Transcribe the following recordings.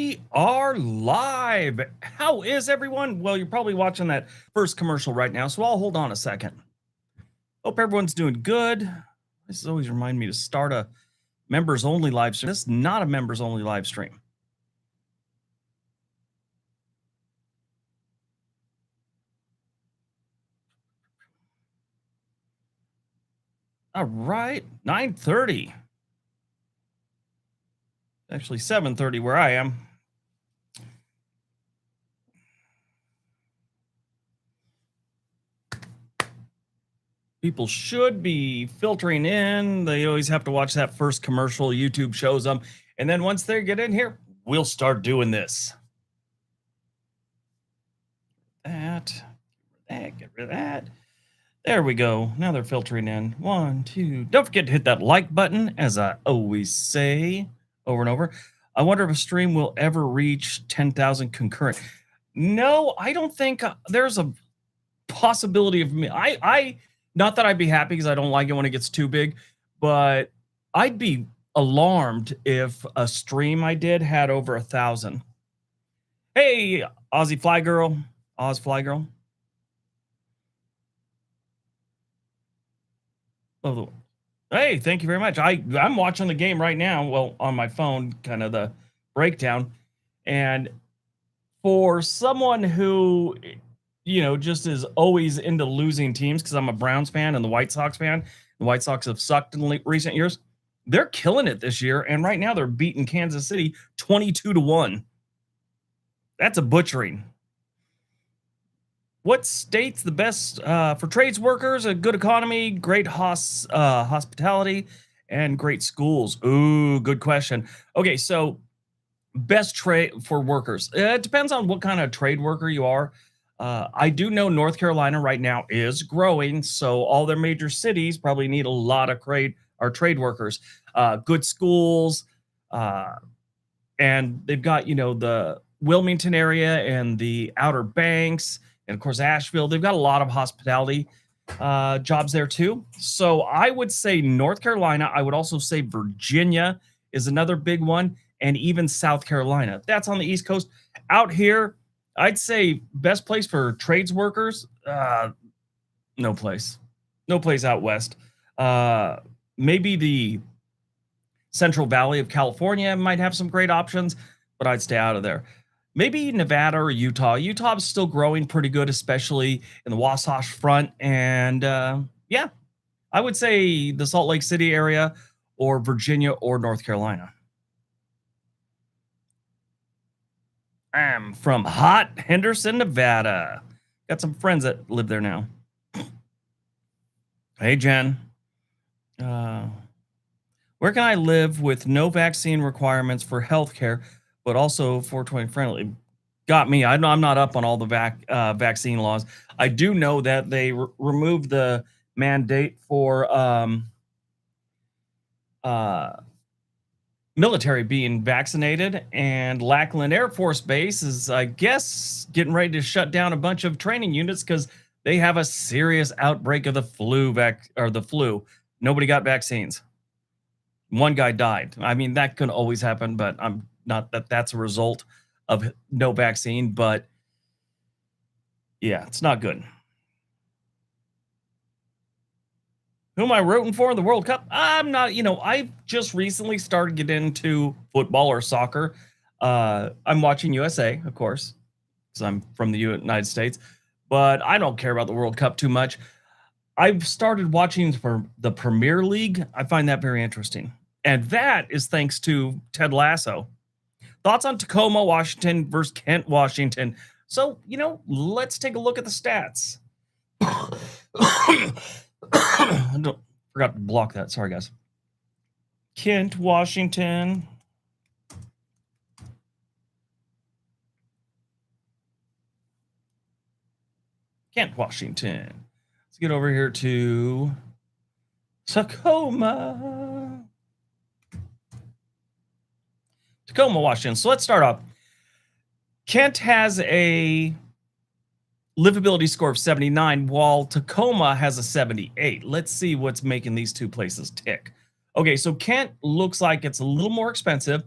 We are live. How is everyone? Well, you're probably watching that first commercial right now, so I'll hold on a second. Hope everyone's doing good. This always reminds me to start a members only live stream. This is not a members only live stream. All right, 9:30. Actually 7:30 where I am. People should be filtering in. They always have to watch that first commercial. YouTube shows them. And then once they get in here, we'll start doing this. Get rid of that. There we go. Now they're filtering in. 1, 2. Don't forget to hit that like button, as I always say over and over. I wonder if a stream will ever reach 10,000 concurrent. No, I don't think there's a possibility of me. I not that I'd be happy because I don't like it when it gets too big, but I'd be alarmed if a stream I did had over 1,000. Hey, Aussie Fly Girl, Oz Fly Girl. Oh, hey, thank you very much. I'm watching the game right now. Well, on my phone, kind of the breakdown, and for someone who, just is always into losing teams, because I'm a Browns fan and the White Sox fan. The White Sox have sucked in recent years. They're killing it this year, and right now they're beating Kansas City 22-1. That's a butchering. What state's the best for trades workers? A good economy, great hospitality, and great schools. Ooh, good question. Okay, so best trade for workers. It depends on what kind of trade worker you are. I do know North Carolina right now is growing, so all their major cities probably need a lot of trade workers. Good schools, and they've got the Wilmington area and the Outer Banks, and of course Asheville. They've got a lot of hospitality jobs there too. So I would say North Carolina. I would also say Virginia is another big one, and even South Carolina. That's on the East Coast. Out here, I'd say best place for trades workers. No place out west. Maybe the Central Valley of California might have some great options, but I'd stay out of there. Maybe Nevada or Utah. Utah is still growing pretty good, especially in the Wasatch Front. And yeah, I would say the Salt Lake City area or Virginia or North Carolina. I'm from hot Henderson, Nevada. Got some friends that live there now. Hey, Jen. Where can I live with no vaccine requirements for healthcare, but also 420 friendly? Got me. I'm not up on all the vaccine laws. I do know that they removed the mandate for military being vaccinated, and Lackland Air Force Base is, I guess, getting ready to shut down a bunch of training units because they have a serious outbreak of the flu. Nobody got vaccines. One guy died. I mean, that can always happen, but I'm not that's a result of no vaccine. But yeah, it's not good. Who am I rooting for in the World Cup? I'm not, I just recently started getting into football or soccer. I'm watching USA, of course, because I'm from the United States, but I don't care about the World Cup too much. I've started watching for the Premier League. I find that very interesting. And that is thanks to Ted Lasso. Thoughts on Tacoma, Washington versus Kent, Washington. So, let's take a look at the stats. Forgot to block that. Sorry, guys. Kent, Washington. Kent, Washington. Let's get over here to Tacoma. Tacoma, Washington. So let's start off. Kent has a livability score of 79, while Tacoma has a 78. Let's see what's making these two places tick. Okay, so Kent looks like it's a little more expensive,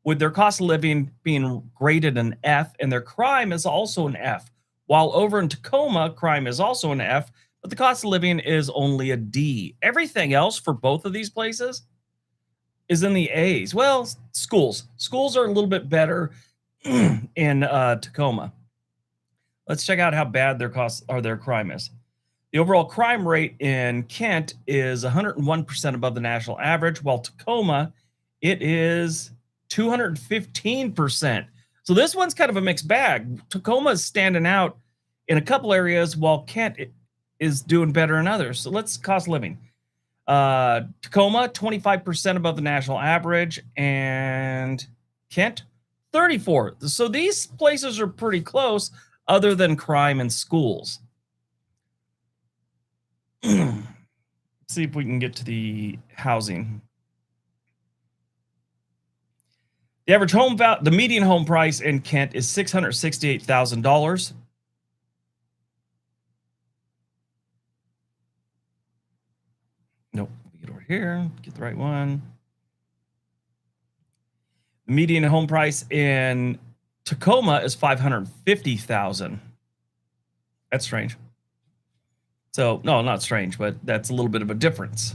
with their cost of living being graded an F, and their crime is also an F. While over in Tacoma, crime is also an F, but the cost of living is only a D. Everything else for both of these places is in the A's. Well, schools are a little bit better in Tacoma. Let's check out how bad their crime is. The overall crime rate in Kent is 101% above the national average, while Tacoma, it is 215%. So this one's kind of a mixed bag. Tacoma is standing out in a couple areas, while Kent is doing better in others. So let's cost of living. Tacoma, 25% above the national average, and Kent, 34. So these places are pretty close, other than crime and schools. Let's see if we can get to the housing. The average the median home price in Kent is $668,000. Nope, get over here, get the right one. The median home price in Tacoma is $550,000. That's strange. So, no, not strange, but that's a little bit of a difference.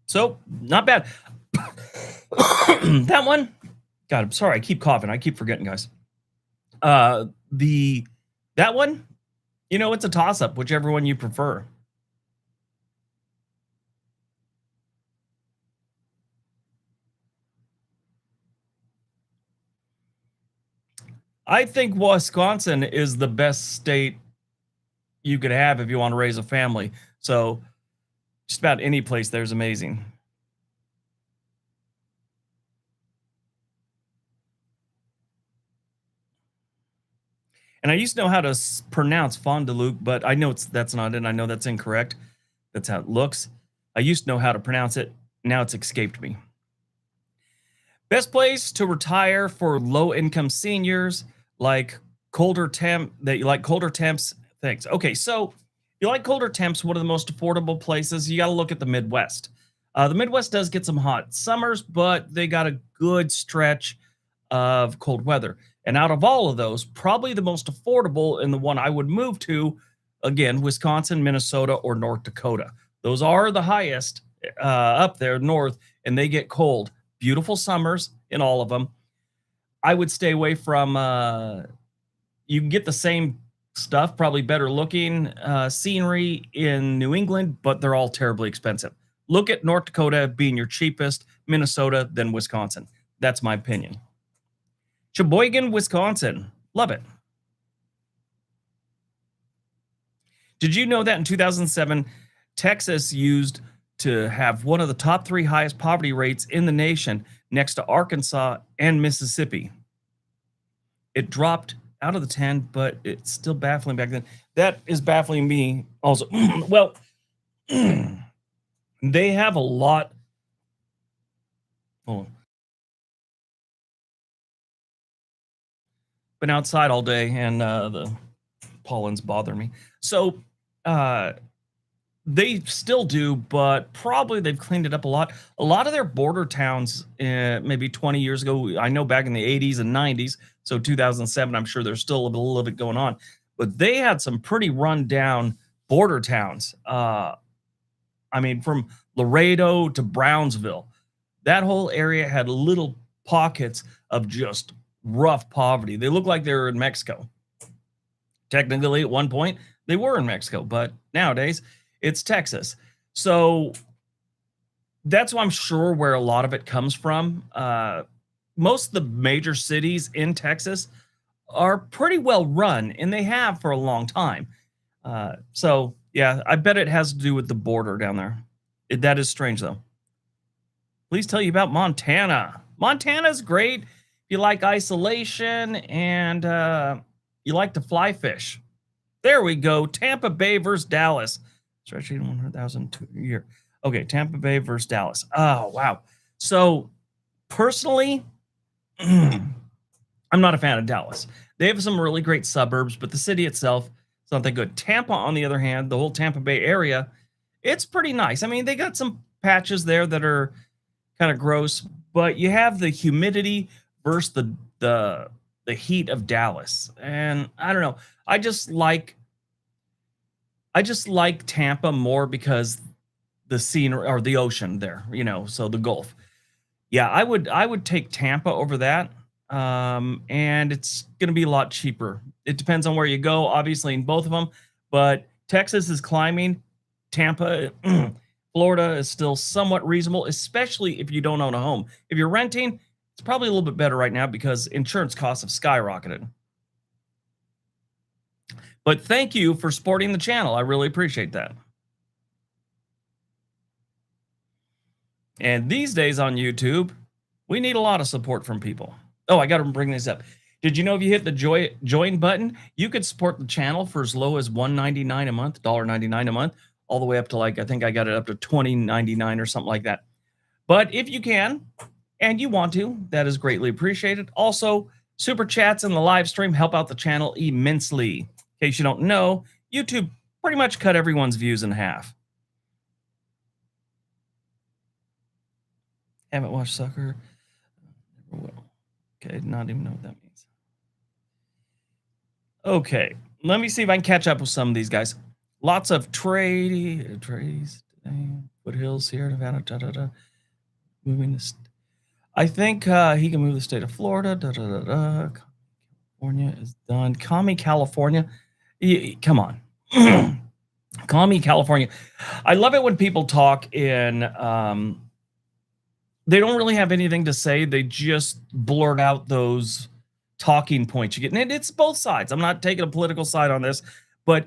So, not bad. That one, God, I'm sorry, I keep coughing. I keep forgetting, guys. That one, it's a toss-up, whichever one you prefer. I think Wisconsin is the best state you could have if you want to raise a family. So just about any place there's amazing. And I used to know how to pronounce Fond du Lac, but I know that's not it. I know that's incorrect. That's how it looks. I used to know how to pronounce it. Now it's escaped me. Best place to retire for low-income seniors, like colder temps. Thanks. Okay, so you like colder temps, one of the most affordable places. You got to look at the Midwest. The Midwest does get some hot summers, but they got a good stretch of cold weather. And out of all of those, probably the most affordable and the one I would move to, again, Wisconsin, Minnesota, or North Dakota. Those are the highest up there north, and they get cold. Beautiful summers in all of them. I would stay away from, you can get the same stuff, probably better looking scenery in New England, but they're all terribly expensive. Look at North Dakota being your cheapest, Minnesota, then Wisconsin. That's my opinion. Sheboygan, Wisconsin. Love it. Did you know that in 2007, Texas used to have one of the top 3 highest poverty rates in the nation, next to Arkansas and Mississippi? It dropped out of the 10, but it's still baffling back then. That is baffling me also. Well, they have a lot. Hold on. Been outside all day, and the pollen's bother me. So they still do, but probably they've cleaned it up a lot. A lot of their border towns, maybe 20 years ago, I know back in the 80s and 90s, so 2007, I'm sure there's still a little bit going on, but they had some pretty run-down border towns. I mean, from Laredo to Brownsville, that whole area had little pockets of just rough poverty. They look like they were in Mexico. Technically, at one point, they were in Mexico, but nowadays, it's Texas. So that's why I'm sure where a lot of it comes from. Most of the major cities in Texas are pretty well run, and they have for a long time. So, yeah, I bet it has to do with the border down there. That is strange, though. Please tell you about Montana. Montana's great. You like isolation and you like to fly fish. There we go. Tampa Bay versus Dallas. Stretching 100,000 a year. Okay, Tampa Bay versus Dallas. Oh, wow. So, personally, I'm not a fan of Dallas. They have some really great suburbs, but the city itself is not that good. Tampa, on the other hand, the whole Tampa Bay area, it's pretty nice. I mean, they got some patches there that are kind of gross, but you have the humidity versus the heat of Dallas. And I don't know. I just like Tampa more because the scene or the ocean there, so the Gulf. Yeah, I would take Tampa over that. And it's going to be a lot cheaper. It depends on where you go, obviously, in both of them. But Texas is climbing. Tampa, Florida is still somewhat reasonable, especially if you don't own a home. If you're renting, it's probably a little bit better right now because insurance costs have skyrocketed. But thank you for supporting the channel. I really appreciate that. And these days on YouTube, we need a lot of support from people. Oh, I got to bring this up. Did you know if you hit the join button, you could support the channel for as low as $1.99 a month, $1.99 a month, all the way up to I think I got it up to $20.99 or something like that. But if you can, and you want to, that is greatly appreciated. Also, super chats and the live stream help out the channel immensely. In case you don't know, YouTube pretty much cut everyone's views in half. Haven't watched soccer. Never will. Okay, not even know what that means. Okay, let me see if I can catch up with some of these guys. Lots of trades today. Foothills here, Nevada. Moving this. I think he can move the state of Florida. California is done. Commie, California. Come on. Commie, California. I love it when people talk in. They don't really have anything to say. They just blurt out those talking points you get. And it's both sides. I'm not taking a political side on this, but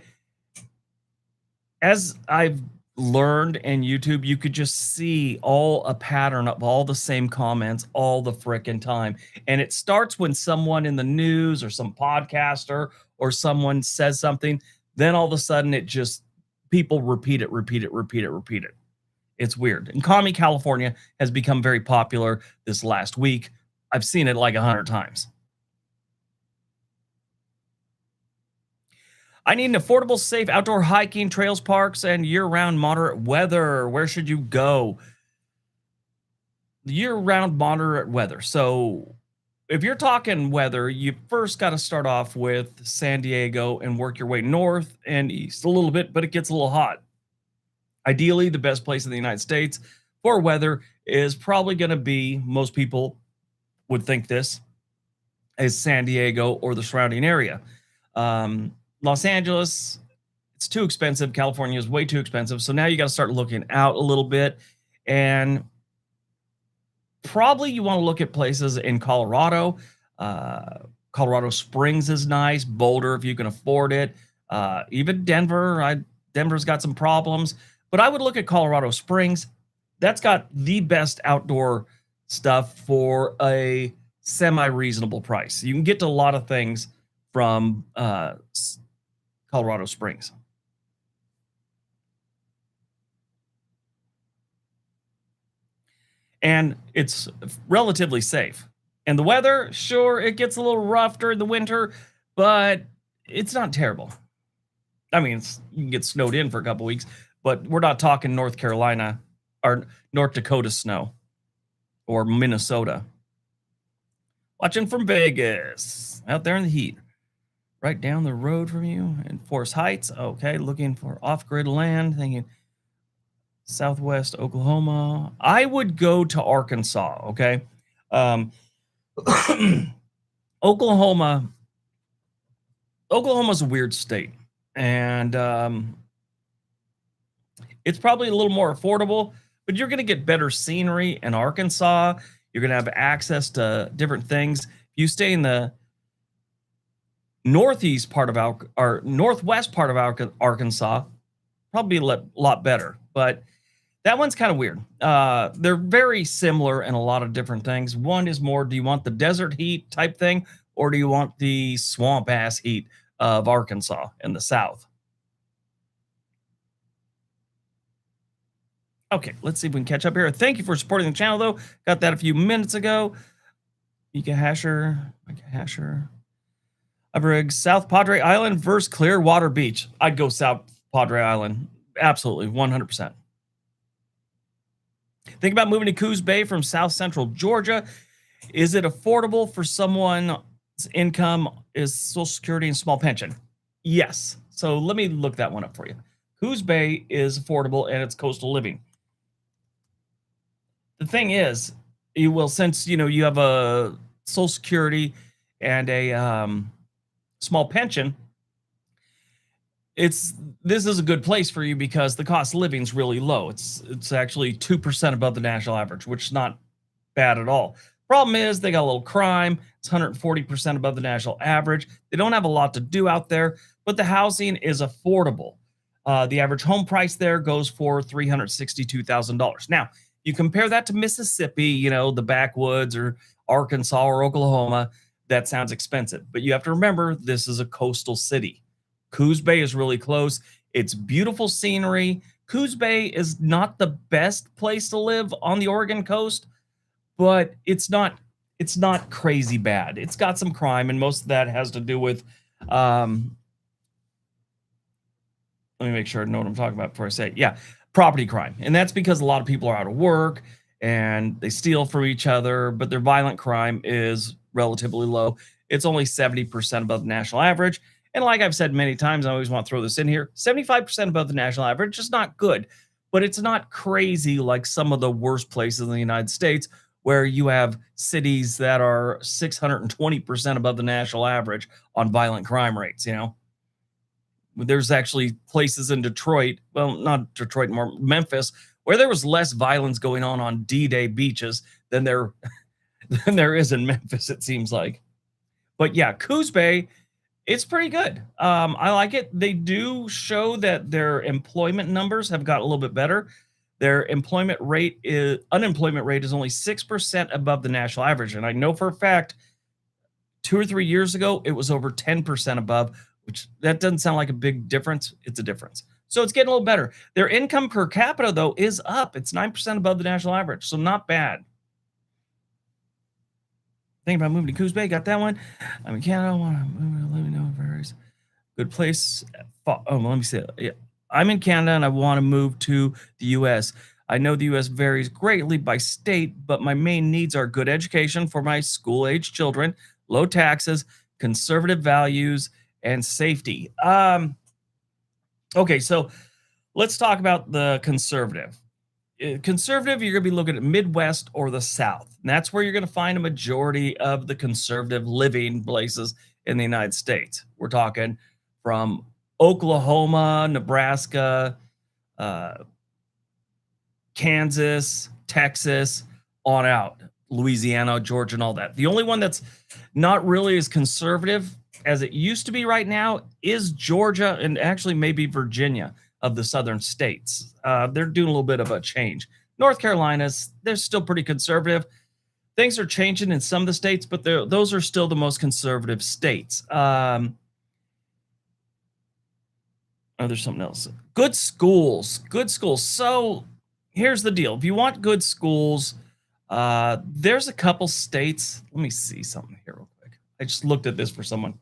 as I've learned in YouTube, you could just see a pattern of all the same comments all the frickin' time. And it starts when someone in the news or some podcaster or someone says something, then all of a sudden people repeat it. It's weird. And Commie, California has become very popular this last week. I've seen it like 100 times. I need an affordable, safe outdoor hiking, trails, parks, and year-round moderate weather. Where should you go? Year-round moderate weather. So if you're talking weather, you first got to start off with San Diego and work your way north and east a little bit, but it gets a little hot. Ideally, the best place in the United States for weather is probably going to be, most people would think this, is San Diego or the surrounding area. Los Angeles, it's too expensive. California is way too expensive. So now you got to start looking out a little bit. And probably you want to look at places in Colorado. Colorado Springs is nice. Boulder, if you can afford it. Even Denver. Denver's got some problems. But I would look at Colorado Springs. That's got the best outdoor stuff for a semi-reasonable price. You can get to a lot of things from Colorado Springs. And it's relatively safe. And the weather, sure, it gets a little rough during the winter, but it's not terrible. I mean, you can get snowed in for a couple weeks, but we're not talking North Carolina or North Dakota snow or Minnesota. Watching from Vegas, out there in the heat, right down the road from you in Forest Heights. Okay, looking for off-grid land, thinking Southwest Oklahoma. I would go to Arkansas, okay? Oklahoma's a weird state, and it's probably a little more affordable, but you're going to get better scenery in Arkansas. You're going to have access to different things. If you stay in the northwest part of Arkansas, probably a lot better. But that one's kind of weird. They're very similar in a lot of different things. One is more, do you want the desert heat type thing, or do you want the swamp ass heat of Arkansas in the south? Okay, let's see if we can catch up here. Thank you for supporting the channel, though. Got that a few minutes ago. Mika Hasher. Briggs, South Padre Island versus Clearwater Beach. I'd go South Padre Island. Absolutely, 100%. Think about moving to Coos Bay from South Central Georgia. Is it affordable for someone's income is Social Security and small pension? Yes. So let me look that one up for you. Coos Bay is affordable and it's coastal living. The thing is, you will since you have a Social Security and a small pension, it's this is a good place for you because the cost of living is really low. It's actually 2% above the national average, which is not bad at all. Problem is they got a little crime. It's 140% above the national average. They don't have a lot to do out there, but the housing is affordable. The average home price there goes for $362,000. Now, you compare that to Mississippi, the backwoods, or Arkansas or Oklahoma, that sounds expensive. But you have to remember, this is a coastal city. Coos Bay is really close. It's beautiful scenery. Coos Bay is not the best place to live on the Oregon coast, but it's not crazy bad. It's got some crime, and most of that has to do with let me make sure I know what I'm talking about before I say it. Yeah, property crime. And that's because a lot of people are out of work and they steal from each other, but their violent crime is relatively low. It's only 70% above the national average. And like I've said many times, I always want to throw this in here, 75% above the national average is not good, but it's not crazy like some of the worst places in the United States where you have cities that are 620% above the national average on violent crime rates. There's actually places in Detroit, well, not Detroit, more Memphis, where there was less violence going on D-Day beaches than there than there is in Memphis, it seems like. But yeah, Coos Bay, it's pretty good. I like it. They do show that their employment numbers have got a little bit better. Their unemployment rate is only 6% above the national average. And I know for a fact 2 or 3 years ago, it was over 10% above, which that doesn't sound like a big difference. It's a difference. So it's getting a little better. Their income per capita, though, is up. It's 9% above the national average. So not bad. Thinking about moving to Coos Bay, got that one. I'm in Canada. Want to move? Let me know if there's good place. Oh, let me see. Yeah. I'm in Canada and I want to move to the U.S. I know the U.S. varies greatly by state, but my main needs are good education for my school-age children, low taxes, conservative values, and safety. Okay, so let's talk about the conservative. Conservative, you're going to be looking at Midwest or the South. And that's where you're going to find a majority of the conservative living places in the United States. We're talking from Oklahoma, Nebraska, Kansas, Texas, on out, Louisiana, Georgia, and all that. The only one that's not really as conservative as it used to be right now is Georgia and actually maybe Virginia of the southern states. They're doing a little bit of a change. North Carolina's, they're still pretty conservative. Things are changing in some of the states, but those are still the most conservative states. Oh, there's something else. Good schools. Good schools. So here's the deal. If you want good schools, there's a couple states. Let me see something here real quick. I just looked at this for someone.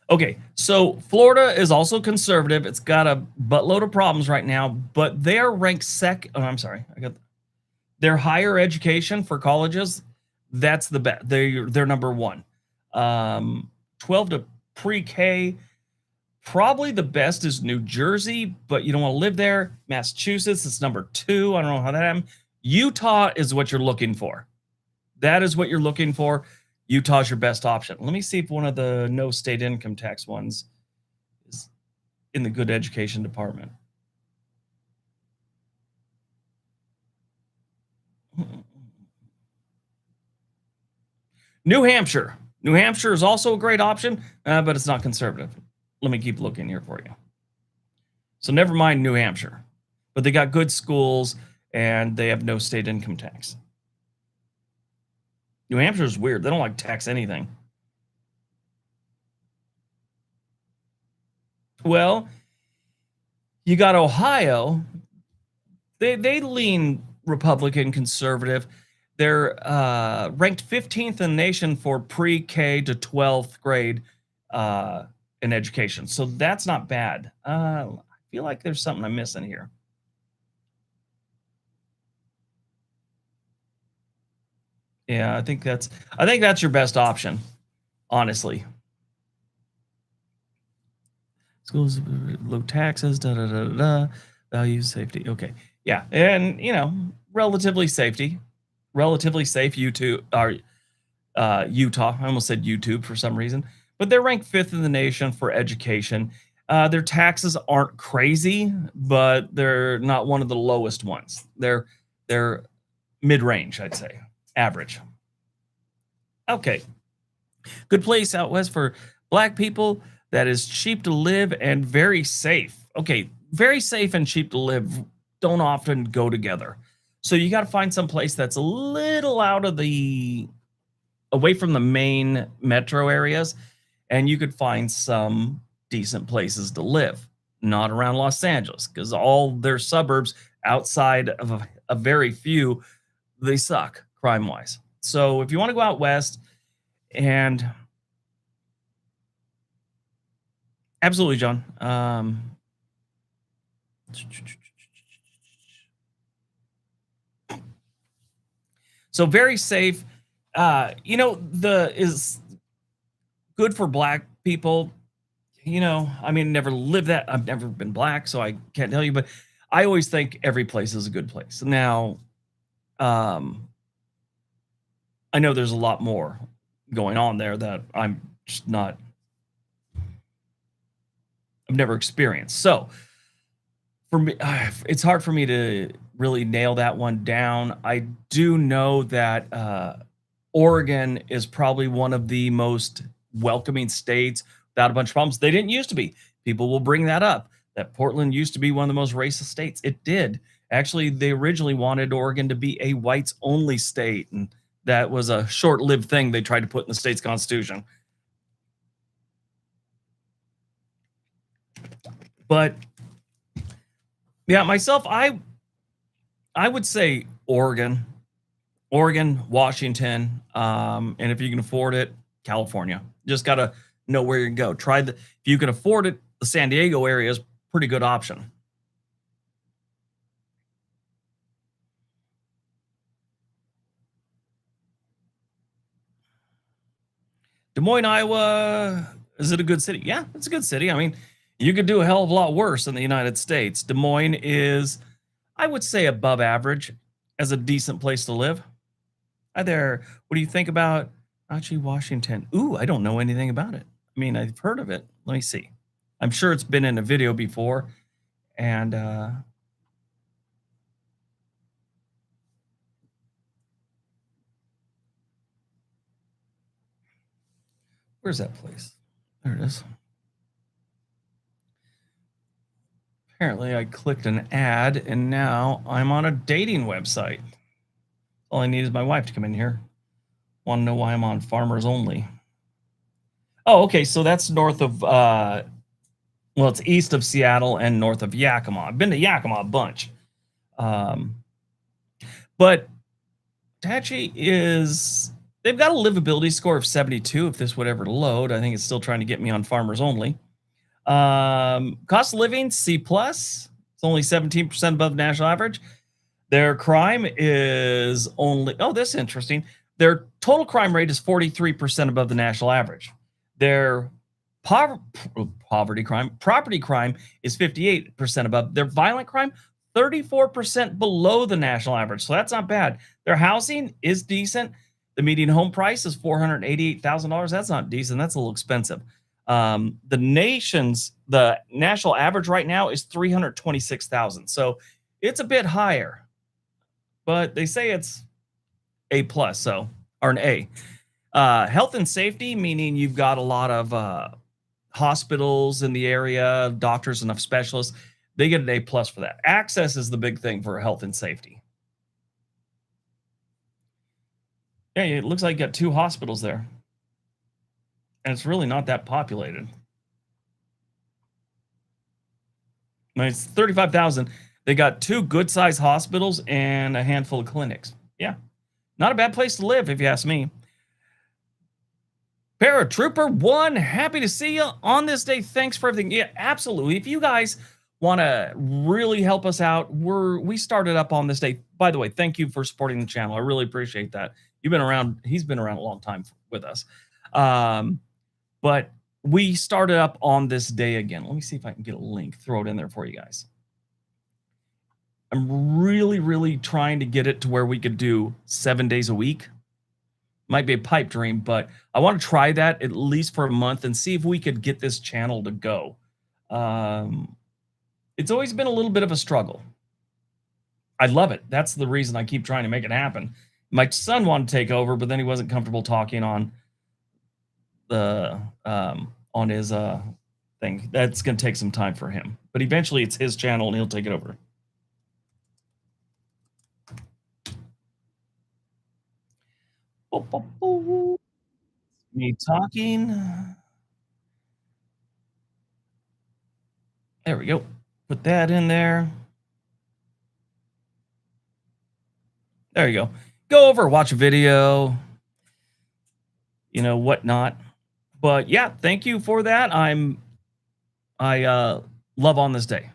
Okay, so Florida is also conservative. It's got a buttload of problems right now, but they're ranked second. Oh, I'm sorry. I got their higher education for colleges. That's the best. They're number one. 12 to pre-K. Probably the best is New Jersey, but you don't want to live there. Massachusetts is number 2. I don't know how that happened. Utah is what you're looking for. That is what you're looking for. Utah's your best option. Let me see if one of the no state income tax ones is in the good education department. New Hampshire. New Hampshire is also a great option, but it's not conservative. Let me keep looking here for you. So never mind New Hampshire, but they got good schools and they have no state income tax. New Hampshire is weird. They don't like tax anything. Well, you got Ohio. They lean Republican conservative. They're ranked 15th in the nation for pre-K to 12th grade uh, in education. So that's not bad. I feel like there's something I'm missing here. Yeah, I think that's your best option, honestly. Schools, low taxes, da da da da, da, values, safety. Okay, yeah, and relatively safe. YouTube or Utah. I almost said YouTube for some reason, but they're ranked fifth in the nation for education. Their taxes aren't crazy, but they're not one of the lowest ones. They're mid range, I'd say, average. Okay, good place out west for black people that is cheap to live and very safe. Okay, very safe and cheap to live don't often go together. So you got to find some place that's a little out of the away from the main metro areas, and you could find some decent places to live, not around Los Angeles, because all their suburbs outside of a very few, they suck crime wise. So if you want to go out west, and absolutely, John. So very safe. The is good for black people. I mean, never lived that. I've never been black, so I can't tell you. But I always think every place is a good place. Now, um, I know there's a lot more going on there that I'm just not. I've never experienced. So for me, it's hard for me to really nail that one down. I do know that Oregon is probably one of the most welcoming states without a bunch of problems. They didn't used to be. People will bring that up. That Portland used to be one of the most racist states. It did. Actually, they originally wanted Oregon to be a whites only state. And that was a short lived thing they tried to put in the state's constitution. But yeah, myself, I would say Oregon, Washington, and if you can afford it, California. Just gotta know where you can go. If you can afford it, the San Diego area is a pretty good option. Des Moines, Iowa, is it a good city? Yeah, it's a good city. I mean, you could do a hell of a lot worse in the United States. Des Moines is, I would say, above average as a decent place to live. Hi there. What do you think about Achi, Washington? Ooh, I don't know anything about it. I mean, I've heard of it. Let me see. I'm sure it's been in a video before. And where's that place? There it is. Apparently, I clicked an ad and now I'm on a dating website. All I need is my wife to come in here. Want to know why I'm on Farmers Only? Oh, okay. So that's north of, well, it's east of Seattle and north of Yakima. I've been to Yakima a bunch. Um, but Tachi they've got a livability score of 72 if this would ever load. I think it's still trying to get me on Farmers Only. Cost of living, C plus. It's only 17% above the national average. Their crime is only, oh, that's interesting. Their total crime rate is 43% above the national average. Their property crime is 58% above. Their violent crime, 34% below the national average. So that's not bad. Their housing is decent. The median home price is $488,000. That's not decent. That's a little expensive. The national average right now is 326,000. So it's a bit higher, but they say it's A plus, or an A. Health and safety, meaning you've got a lot of hospitals in the area, doctors, enough specialists. They get an A plus for that. Access is the big thing for health and safety. Yeah, it looks like you got 2 hospitals there. And it's really not that populated. I mean, it's 35,000. They got 2 good-sized hospitals and a handful of clinics. Yeah. Not a bad place to live, if you ask me. Paratrooper One, happy to see you on this day. Thanks for everything. Yeah, absolutely. If you guys want to really help us out, we started up on this day. By the way, thank you for supporting the channel. I really appreciate that. You've been around. He's been around a long time with us. But we started up on this day again. Let me see if I can get a link, throw it in there for you guys. I'm really, really trying to get it to where we could do 7 days a week. Might be a pipe dream, but I want to try that at least for a month and see if we could get this channel to go. It's always been a little bit of a struggle. I love it. That's the reason I keep trying to make it happen. My son wanted to take over, but then he wasn't comfortable talking on the on his thing. That's going to take some time for him, but eventually it's his channel and he'll take it over. Me talking. There we go. Put that in there. There you go. Go over, watch a video, you know, whatnot. But yeah, thank you for that. I love on this day.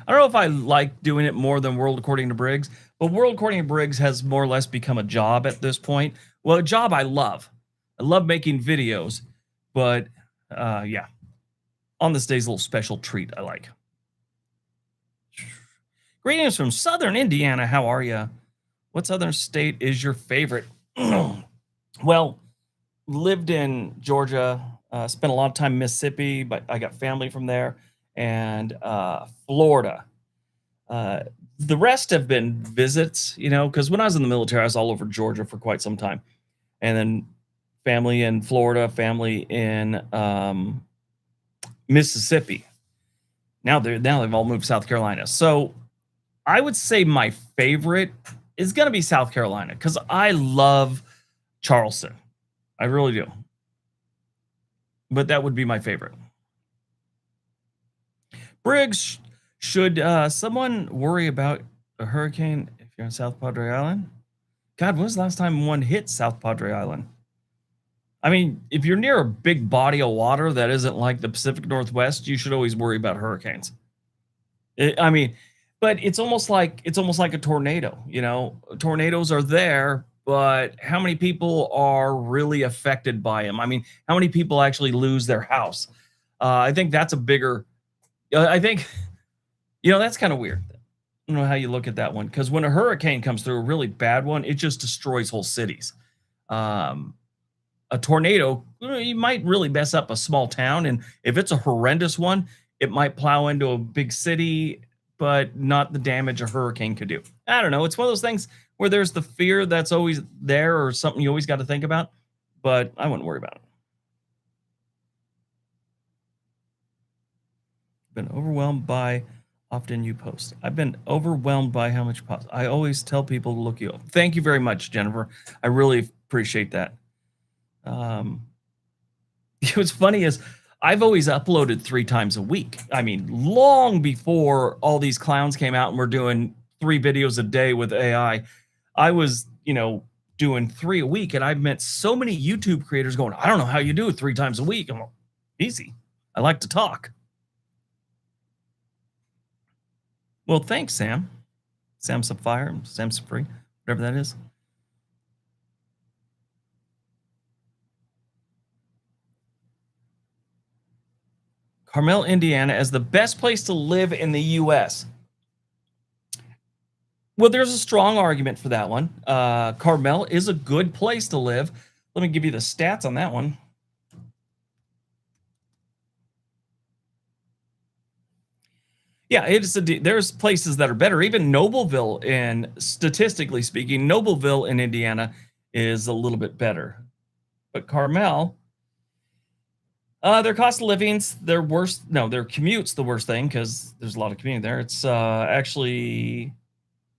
I don't know if I like doing it more than World According to Briggs, but World According to Briggs has more or less become a job at this point. Well, a job I love. I love making videos, but yeah, on this day's a little special treat I like. Greetings from Southern Indiana. How are you? What Southern state is your favorite? Well, lived in Georgia, spent a lot of time in Mississippi, but I got family from there, and Florida. The rest have been visits, you know, because when I was in the military, I was all over Georgia for quite some time. And then family in Florida, family in Mississippi. Now they've all moved to South Carolina. So I would say my favorite is going to be South Carolina because I love Charleston. I really do. But that would be my favorite. Briggs, should someone worry about a hurricane if you're on South Padre Island? God, when was the last time one hit South Padre Island? I mean, if you're near a big body of water that isn't like the Pacific Northwest, you should always worry about hurricanes. I mean, but it's almost like a tornado, you know. Tornadoes are there, but how many people are really affected by them? I mean, how many people actually lose their house? I think that's a bigger I think, you know, that's kind of weird. I don't know how you look at that one, because when a hurricane comes through, a really bad one, it just destroys whole cities. A tornado, you might really mess up a small town, and if it's a horrendous one, it might plow into a big city, but not the damage a hurricane could do. I don't know. It's one of those things where there's the fear that's always there, or something you always got to think about, but I wouldn't worry about it. Been overwhelmed by often you post. I've been overwhelmed by how much post. I always tell people to look you up. Thank you very much, Jennifer. I really appreciate that. What's funny is I've always uploaded 3 times a week. I mean, long before all these clowns came out and we're doing 3 videos a day with AI, I was, you know, doing 3 a week, and I've met so many YouTube creators going, I don't know how you do it 3 times a week. I'm like, easy. I like to talk. Well, thanks, Sam. Sam Sapphire, Sam Sapphire, whatever that is. Carmel, Indiana, as the best place to live in the U.S. Well, there's a strong argument for that one. Carmel is a good place to live. Let me give you the stats on that one. Yeah, there's places that are better. Even Nobleville, and statistically speaking, Nobleville in Indiana is a little bit better. But Carmel, their cost of living's their worst. No, their commute's the worst thing because there's a lot of commuting there. It's actually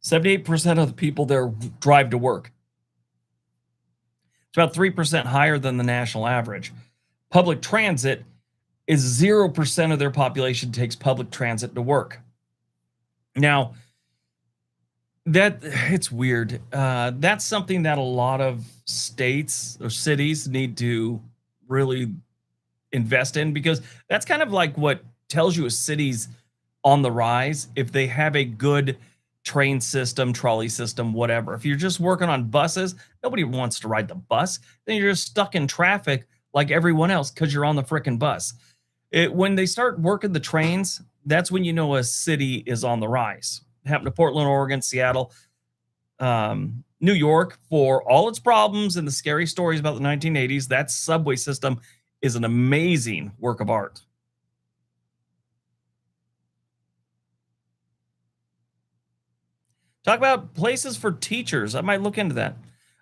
78% of the people there drive to work. It's about 3% higher than the national average. Public transit is 0% of their population takes public transit to work. Now, That it's weird. That's something that a lot of states or cities need to really invest in, because that's kind of like what tells you a city's on the rise. If they have a good train system, trolley system, whatever. If you're just working on buses, nobody wants to ride the bus. Then you're just stuck in traffic like everyone else because you're on the freaking bus. When they start working the trains, that's when you know a city is on the rise. It happened to Portland, Oregon, Seattle, New York. For all its problems and the scary stories about the 1980s, that subway system is an amazing work of art. Talk about places for teachers. I might look into that.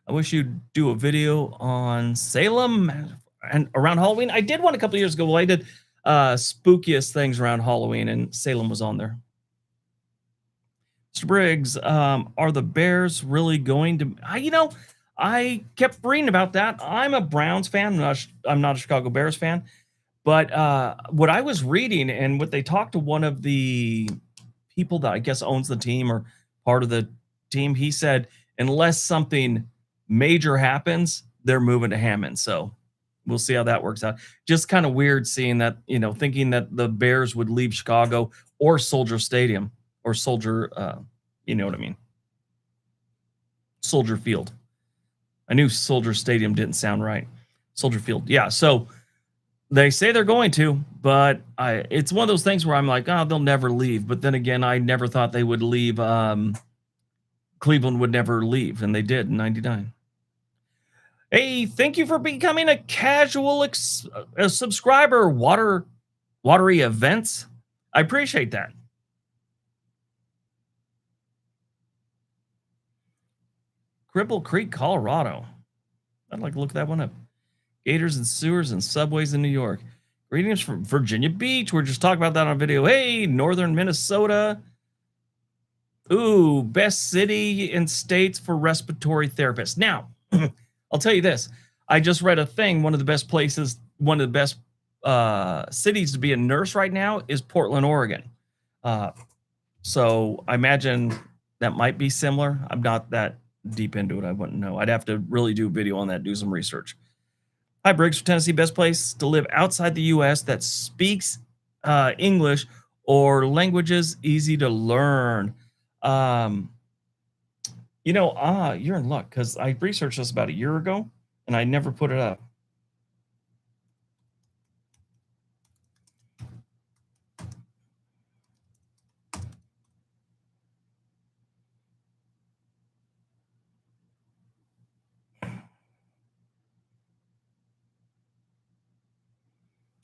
I wish you'd do a video on Salem and around Halloween. I did one a couple of years ago. Well, I did spookiest things around Halloween, and Salem was on there. Mr. Briggs, are the Bears really going to? I kept reading about that. I'm a Browns fan. I'm not a Chicago Bears fan. But what I was reading and what they talked to one of the people that I guess owns the team or part of the team, he said, unless something major happens, they're moving to Hammond. So we'll see how that works out. Just kind of weird seeing that, thinking that the Bears would leave Chicago or Soldier Stadium or Soldier, you know what I mean? Soldier Field. I knew Soldier Stadium didn't sound right. Soldier Field. Yeah. So they say they're going to, but it's one of those things where I'm like, oh, they'll never leave. But then again, I never thought they would leave. Cleveland would never leave, and they did in '99. Hey, thank you for becoming a casual a subscriber. Watery events. I appreciate that. Cripple Creek, Colorado. I'd like to look that one up. Gators and sewers and subways in New York. Greetings from Virginia Beach. We're just talking about that on video. Hey, northern Minnesota. Ooh, best city and states for respiratory therapists. Now, I'll tell you this. I just read a thing. One of the best places, one of the best cities to be a nurse right now is Portland, Oregon. So I imagine that might be similar. I'm not that deep into it. I wouldn't know. I'd have to really do a video on that, do some research. Hi, Briggs, for Tennessee, best place to live outside the U.S. that speaks English or languages easy to learn. You're in luck because I researched this about a year ago and I never put it up.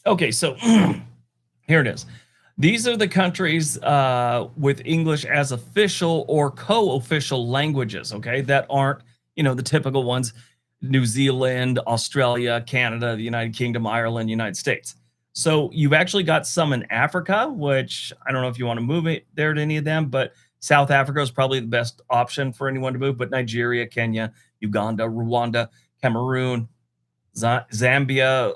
Okay, so here it is. These are the countries with English as official or co-official languages, okay, that aren't, the typical ones: New Zealand, Australia, Canada, the United Kingdom, Ireland, United States. So you've actually got some in Africa, which I don't know if you want to move it there to any of them, but South Africa is probably the best option for anyone to move, but Nigeria, Kenya, Uganda, Rwanda, Cameroon, Zambia,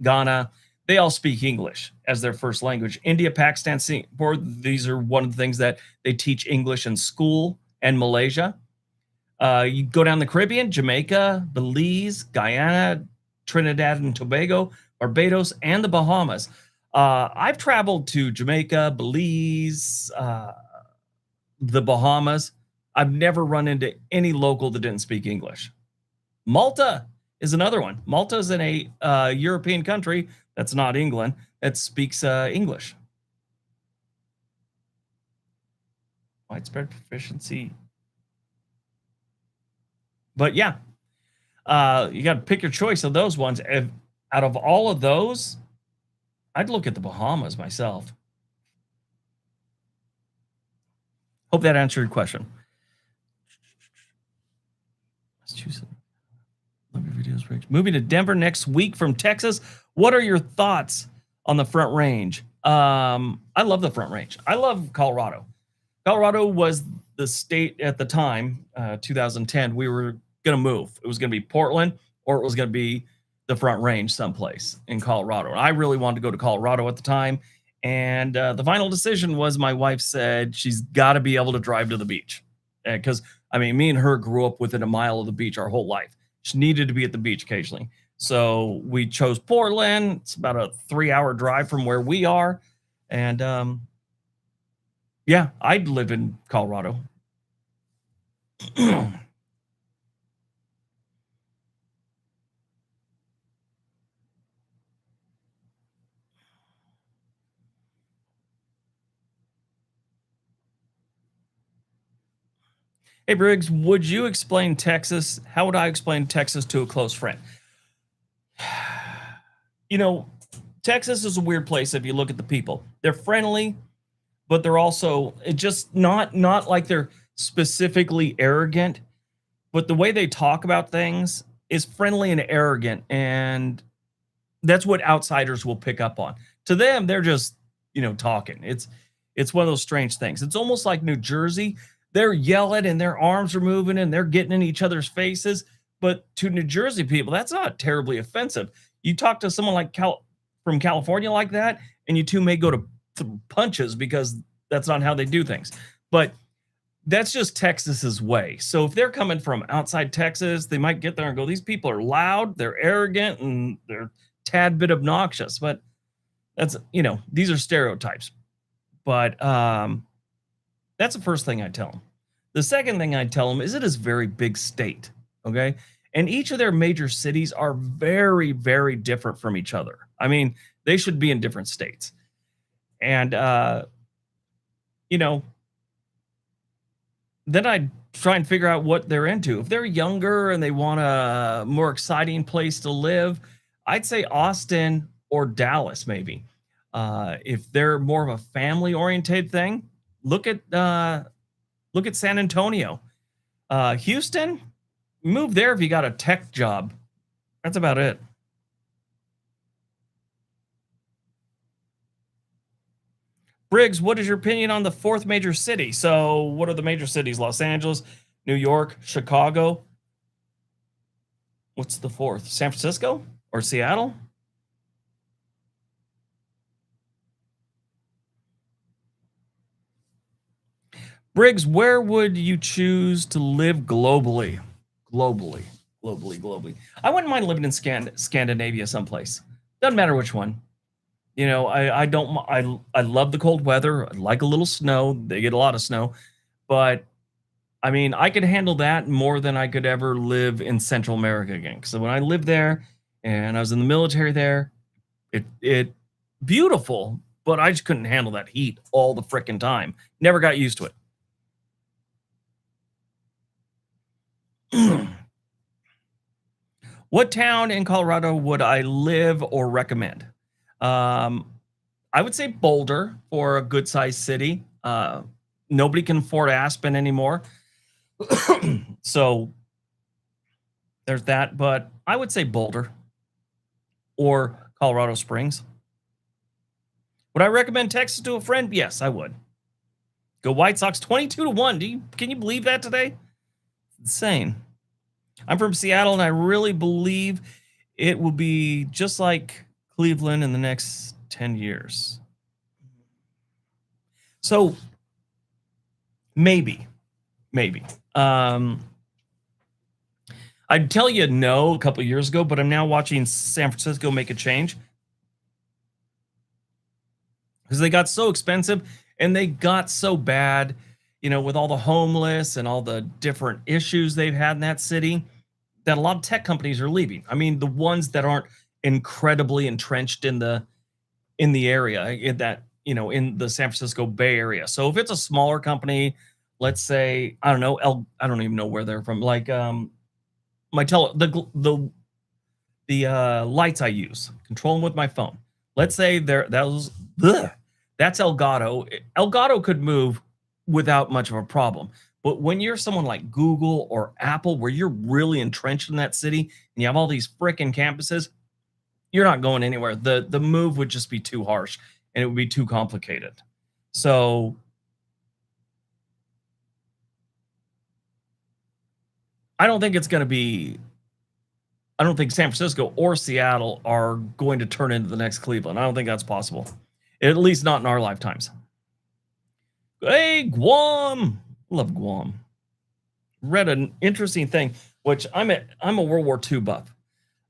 Ghana, they all speak English as their first language. India, Pakistan, Singapore, these are one of the things that they teach English in school, and Malaysia. You go down the Caribbean: Jamaica, Belize, Guyana, Trinidad and Tobago, Barbados, and the Bahamas. I've traveled to Jamaica, Belize, the Bahamas. I've never run into any local that didn't speak English. Malta is another one. Malta is in a European country that's not England that speaks English. Widespread proficiency. But yeah, you got to pick your choice of those ones. Out of all of those, I'd look at the Bahamas myself. Hope that answered your question. Massachusetts. Love your videos, Rich. Moving to Denver next week from Texas. What are your thoughts on the Front Range? I love the Front Range. I love Colorado. Colorado was the state at the time, 2010. We were going to move. It was going to be Portland, or it was going to be the Front Range someplace in Colorado. And I really wanted to go to Colorado at the time. And the final decision was my wife said she's got to be able to drive to the beach. Because, I mean, me and her grew up within a mile of the beach our whole life. She needed to be at the beach occasionally. So we chose Portland. It's about a 3-hour drive from where we are. And yeah, I'd live in Colorado. Hey, Briggs, would you explain Texas? How would I explain Texas to a close friend? You know, Texas is a weird place if you look at the people. They're friendly, but they're also just not like they're specifically arrogant, but the way they talk about things is friendly and arrogant, and that's what outsiders will pick up on. To them, they're just, talking. It's one of those strange things. It's almost like New Jersey. They're yelling and their arms are moving and they're getting in each other's faces. But to New Jersey people, that's not terribly offensive. You talk to someone like from California like that, and you two may go to punches because that's not how they do things. But that's just Texas's way. So if they're coming from outside Texas, they might get there and go, these people are loud, they're arrogant, and they're a tad bit obnoxious. But that's, these are stereotypes. But that's the first thing I tell them. The second thing I tell them is it is a very big state. Okay. And each of their major cities are very, very different from each other. I mean, they should be in different states. And, then I try and figure out what they're into. If they're younger and they want a more exciting place to live, I'd say Austin or Dallas, maybe. If they're more of a family oriented thing, look at San Antonio. Houston, move there if you got a tech job. That's about it. Briggs, what is your opinion on the fourth major city? So, what are the major cities? Los Angeles, New York, Chicago. What's the fourth? San Francisco or Seattle? Briggs, where would you choose to live globally? Globally. I wouldn't mind living in Scandinavia someplace. Doesn't matter which one. I don't. I love the cold weather. I like a little snow. They get a lot of snow, but I mean, I could handle that more than I could ever live in Central America again. So when I lived there and I was in the military there, it beautiful, but I just couldn't handle that heat all the frickin' time. Never got used to it. What town in Colorado would I live or recommend? I would say Boulder for a good sized city. Nobody can afford Aspen anymore. So there's that, but I would say Boulder or Colorado Springs. Would I recommend Texas to a friend? Yes, I would. Go White Sox 22-1. Can you believe that today? Insane. I'm from Seattle, and I really believe it will be just like Cleveland in the next 10 years. So maybe. I'd tell you no a couple years ago, but I'm now watching San Francisco make a change because they got so expensive and they got so bad, with all the homeless and all the different issues they've had in that city, that a lot of tech companies are leaving. I mean, the ones that aren't incredibly entrenched in the area, in that, in the San Francisco Bay Area. So if it's a smaller company, let's say, I don't know, I don't even know where they're from. Like the lights I use, control them with my phone. Let's say that's Elgato. Elgato could move without much of a problem. But when you're someone like Google or Apple, where you're really entrenched in that city and you have all these freaking campuses, you're not going anywhere. The move would just be too harsh and it would be too complicated. So I don't think San Francisco or Seattle are going to turn into the next Cleveland. I don't think that's possible. at least not in our lifetimes. Hey, Guam. Love Guam. Read an interesting thing, which I'm a World War II buff.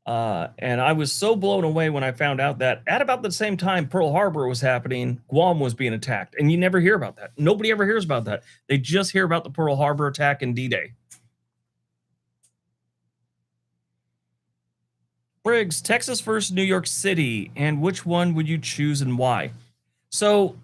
And I was so blown away when I found out that at about the same time Pearl Harbor was happening, Guam was being attacked. And you never hear about that. Nobody ever hears about that. They just hear about the Pearl Harbor attack and D-Day. Briggs, Texas versus New York City, and which one would you choose and why? So,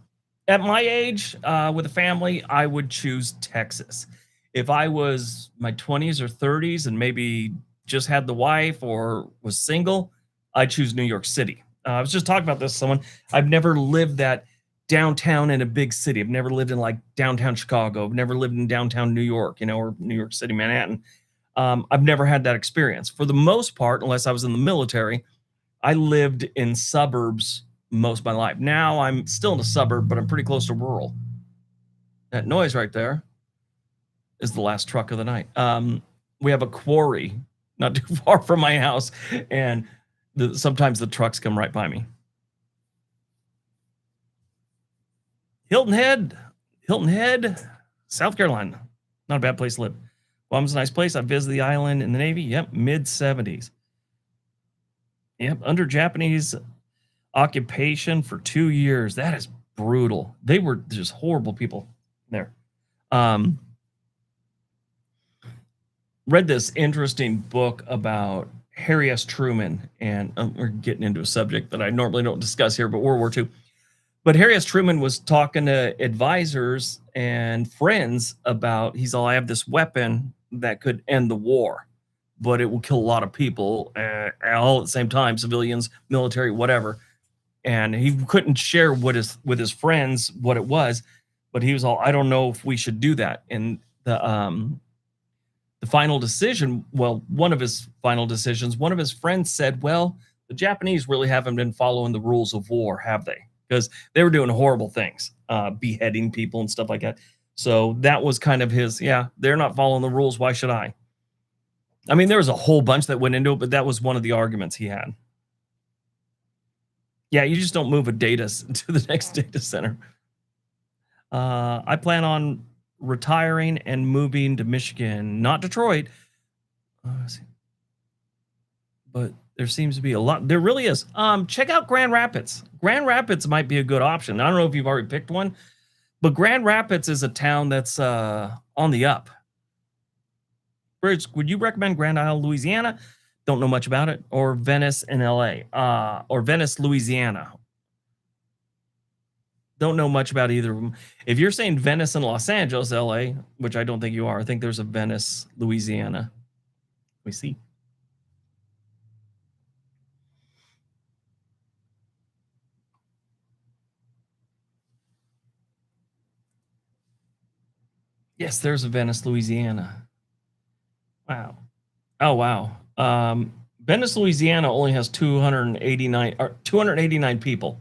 at my age, with a family, I would choose Texas. If I was my 20s or 30s and maybe just had the wife or was single, I'd choose New York City. I was just talking about this with someone. I've never lived that downtown in a big city. I've never lived in like downtown Chicago. I've never lived in downtown New York, or New York City, Manhattan. I've never had that experience. For the most part, unless I was in the military, I lived in suburbs most of my life. Now I'm still in a suburb, but I'm pretty close to rural. That noise right there is the last truck of the night. We have a quarry not too far from my house, and sometimes the trucks come right by me. Hilton Head, South Carolina. Not a bad place to live. Guam's a nice place. I visited the island in the Navy. Yep, mid-70s. Yep, under Japanese occupation for 2 years. That is brutal. They were just horrible people there. Read this interesting book about Harry S. Truman, and we're getting into a subject that I normally don't discuss here, but World War II. But Harry S. Truman was talking to advisors and friends about, he's all, I have this weapon that could end the war, but it will kill a lot of people all at the same time, civilians, military, whatever. And he couldn't share with his friends what it was, but he was all, I don't know if we should do that. And the final decision, well, one of his final decisions, one of his friends said, well, the Japanese really haven't been following the rules of war, have they? Because they were doing horrible things, beheading people and stuff like that. So that was kind of his, yeah, they're not following the rules. Why should I? I mean, there was a whole bunch that went into it, but that was one of the arguments he had. Yeah, you just don't move a data to the next data center. I plan on retiring and moving to Michigan, not Detroit. But there seems to be a lot. There really is. Check out Grand Rapids. Grand Rapids might be a good option. I don't know if you've already picked one, but Grand Rapids is a town that's on the up. Bridge, would you recommend Grand Isle, Louisiana? Don't know much about it. Or Venice in LA, or Venice, Louisiana. Don't know much about either of them. If you're saying Venice and Los Angeles, LA, which I don't think you are, I think there's a Venice, Louisiana. Let me see. Yes, there's a Venice, Louisiana. Wow. Oh, wow. Venice, Louisiana only has 289 people.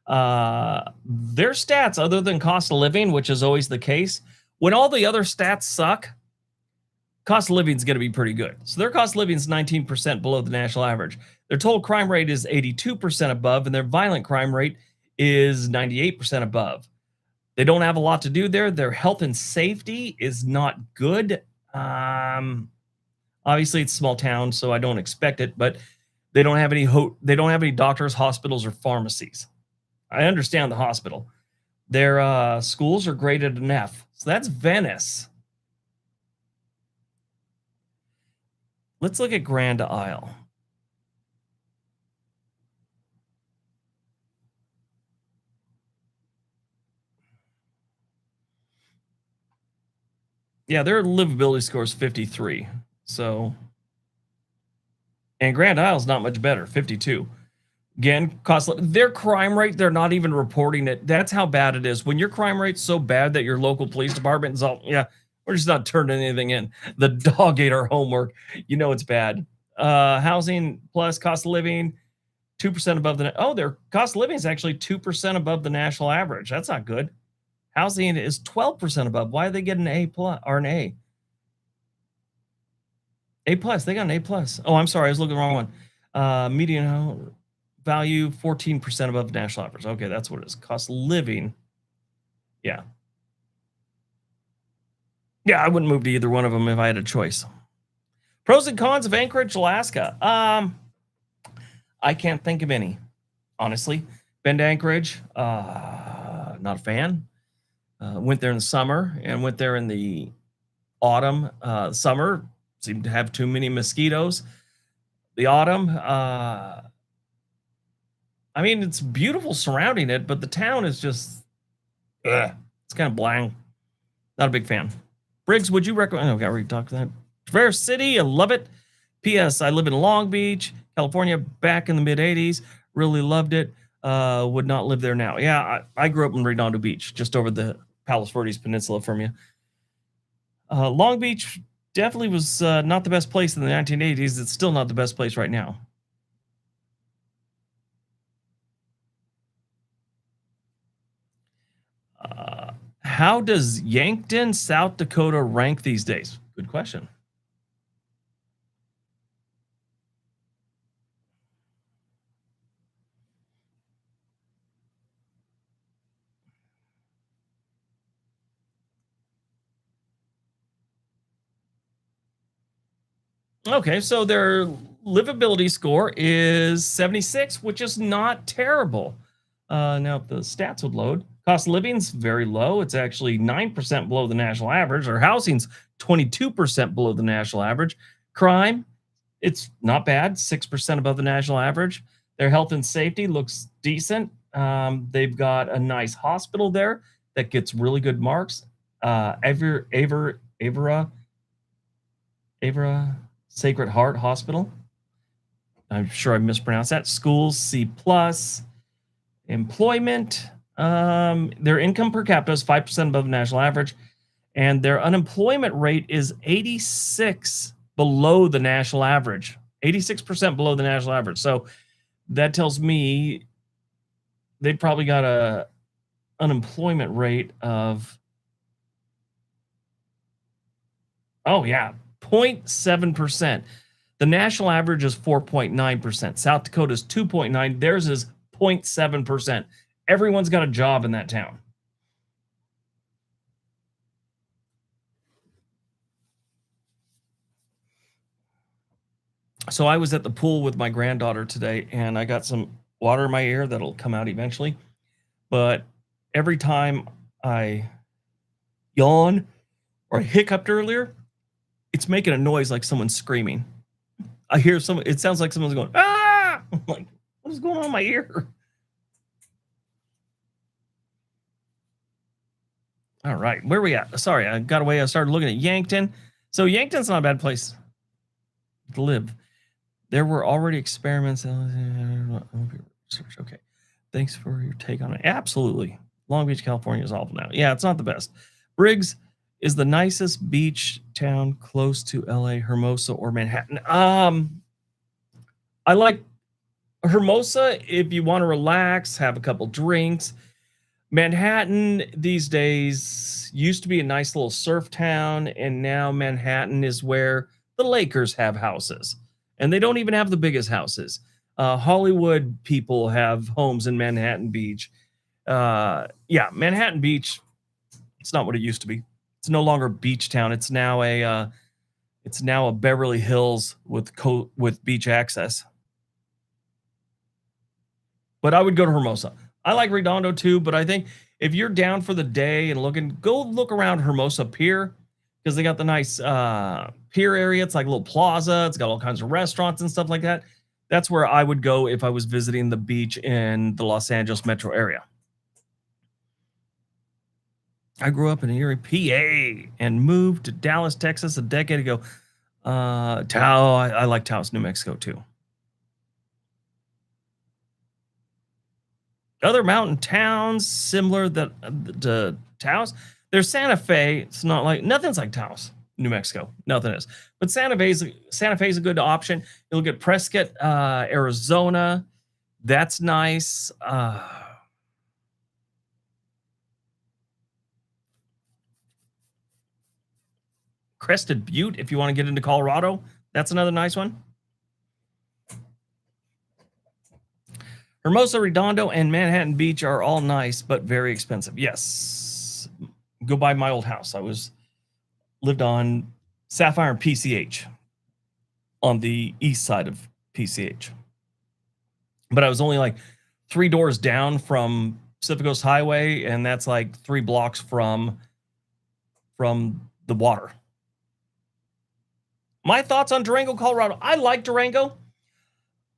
Their stats, other than cost of living, which is always the case, when all the other stats suck, cost of living is going to be pretty good. So their cost of living is 19% below the national average. Their total crime rate is 82% above, and their violent crime rate is 98% above. They don't have a lot to do there. Their health and safety is not good. Obviously, it's a small town, so I don't expect it. But they don't have any doctors, hospitals, or pharmacies. I understand the hospital. Their schools are graded an F. So that's Venice. Let's look at Grand Isle. Yeah, their livability score is 53. So, and Grand Isle's not much better, 52. Again, their crime rate, they're not even reporting it. That's how bad it is. When your crime rate's so bad that your local police department is all, yeah, we're just not turning anything in. The dog ate our homework. You know it's bad. Housing plus cost of living, 2% above their cost of living is actually 2% above the national average. That's not good. Housing is 12% above. Why do they get an A plus or an A? A plus. They got an A plus. Oh, I'm sorry. I was looking at the wrong one. Median value 14% above national average. Okay, that's what it is. Cost of living. Yeah. Yeah, I wouldn't move to either one of them if I had a choice. Pros and cons of Anchorage, Alaska. I can't think of any, honestly. Been to Anchorage, not a fan. Went there in the summer and went there in the autumn. Summer seemed to have too many mosquitoes. The autumn, I mean, it's beautiful surrounding it, but the town is just, it's kind of bland. Not a big fan. Briggs, would you recommend? Okay, I already talked to that. Traverse City, I love it. P.S. I live in Long Beach, California, back in the mid 80s. Really loved it. Would not live there now. Yeah, I grew up in Redondo Beach, just over the Palos Verdes Peninsula from you. Long Beach definitely was not the best place in the 1980s. It's still not the best place right now. How does Yankton, South Dakota rank these days? Good question. Okay, so their livability score is 76, which is not terrible. Now, if the stats would load, cost of living's very low. It's actually 9% below the national average. Or housing's 22% below the national average. Crime, it's not bad, 6% above the national average. Their health and safety looks decent. They've got a nice hospital there that gets really good marks. Avera Sacred Heart Hospital. I'm sure I mispronounced that. Schools, C plus. Employment, their income per capita is 5% above the national average, and their unemployment rate is 86 below the national average. 86% below the national average. So that tells me they probably got a unemployment rate of 0.7%. The national average is 4.9%. South Dakota's 2.9. Theirs is 0.7%. Everyone's got a job in that town. So I was at the pool with my granddaughter today, and I got some water in my ear that'll come out eventually. But every time I yawn or I hiccuped earlier, it's making a noise like someone's screaming. I hear someone, it sounds like someone's going, ah! I'm like, what is going on in my ear? All right, where are we at? Sorry, I got away. I started looking at Yankton. So Yankton's not a bad place to live. There were already experiments. Okay. Thanks for your take on it. Absolutely. Long Beach, California is awful now. Yeah, it's not the best. Briggs is the nicest beach town close to LA, Hermosa, or Manhattan. I like Hermosa if you want to relax, have a couple drinks. Manhattan these days used to be a nice little surf town, and now Manhattan is where the Lakers have houses, and they don't even have the biggest houses. Hollywood people have homes in Manhattan Beach. Manhattan Beach, it's not what it used to be. It's no longer a beach town. It's now a Beverly Hills with beach access. But I would go to Hermosa. I like Redondo too, but I think if you're down for the day and go look around Hermosa Pier, because they got the nice pier area. It's like a little plaza. It's got all kinds of restaurants and stuff like that. That's where I would go if I was visiting the beach in the Los Angeles metro area. I grew up in Erie, PA, and moved to Dallas, Texas a decade ago. I like Taos, New Mexico too. Other mountain towns similar to Taos, there's Santa Fe. It's not like nothing's like Taos, New Mexico. Nothing is. But Santa Fe is a good option. You'll get Prescott, Arizona. That's nice. Crested Butte, if you want to get into Colorado, that's another nice one. Hermosa Redondo and Manhattan Beach are all nice, but very expensive. Yes. Go by my old house. I lived on Sapphire and PCH on the east side of PCH. But I was only like 3 doors down from Pacific Coast Highway, and that's like 3 blocks from the water. My thoughts on Durango, Colorado. I like Durango.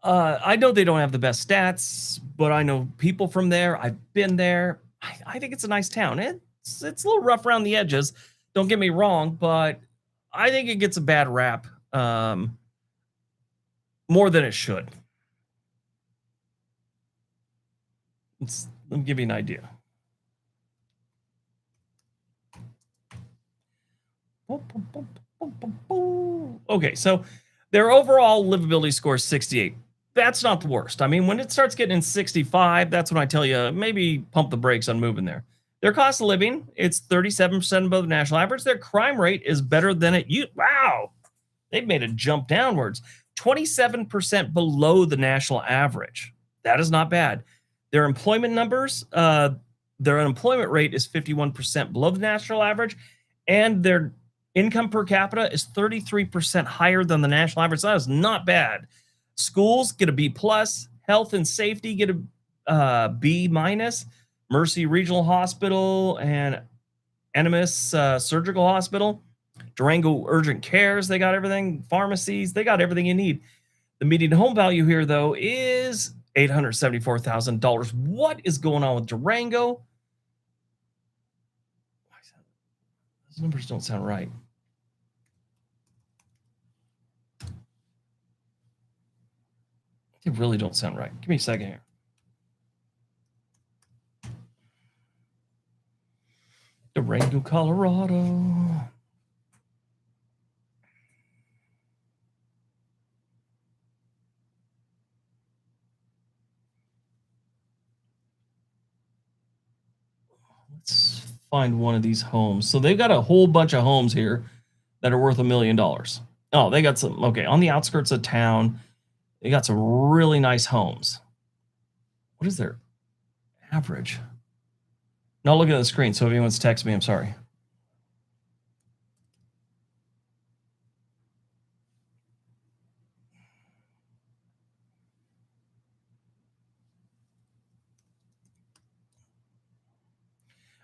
I know they don't have the best stats, but I know people from there. I've been there. I think it's a nice town. It's a little rough around the edges. Don't get me wrong, but I think it gets a bad rap more than it should. Let me give you an idea. Okay, so their overall livability score is 68. That's not the worst. I mean, when it starts getting in 65, that's when I tell you maybe pump the brakes on moving there. Their cost of living, it's 37% above the national average. Their crime rate is better than it used. Wow, they've made a jump downwards. 27% below the national average. That is not bad. Their employment numbers, their unemployment rate is 51% below the national average, and their income per capita is 33% higher than the national average. So that is not bad. Schools get a B plus. Health and safety get a B minus. Mercy Regional Hospital and Animas Surgical Hospital. Durango Urgent Cares, they got everything. Pharmacies, they got everything you need. The median home value here, though, is $874,000. What is going on with Durango? Those numbers don't sound right. They really don't sound right. Give me a second here. Durango, Colorado. Let's find one of these homes. So they've got a whole bunch of homes here that are worth $1 million. Oh, they got some, okay, on the outskirts of town. They got some really nice homes. What is their average? Not looking at the screen, so if anyone's texting me, I'm sorry.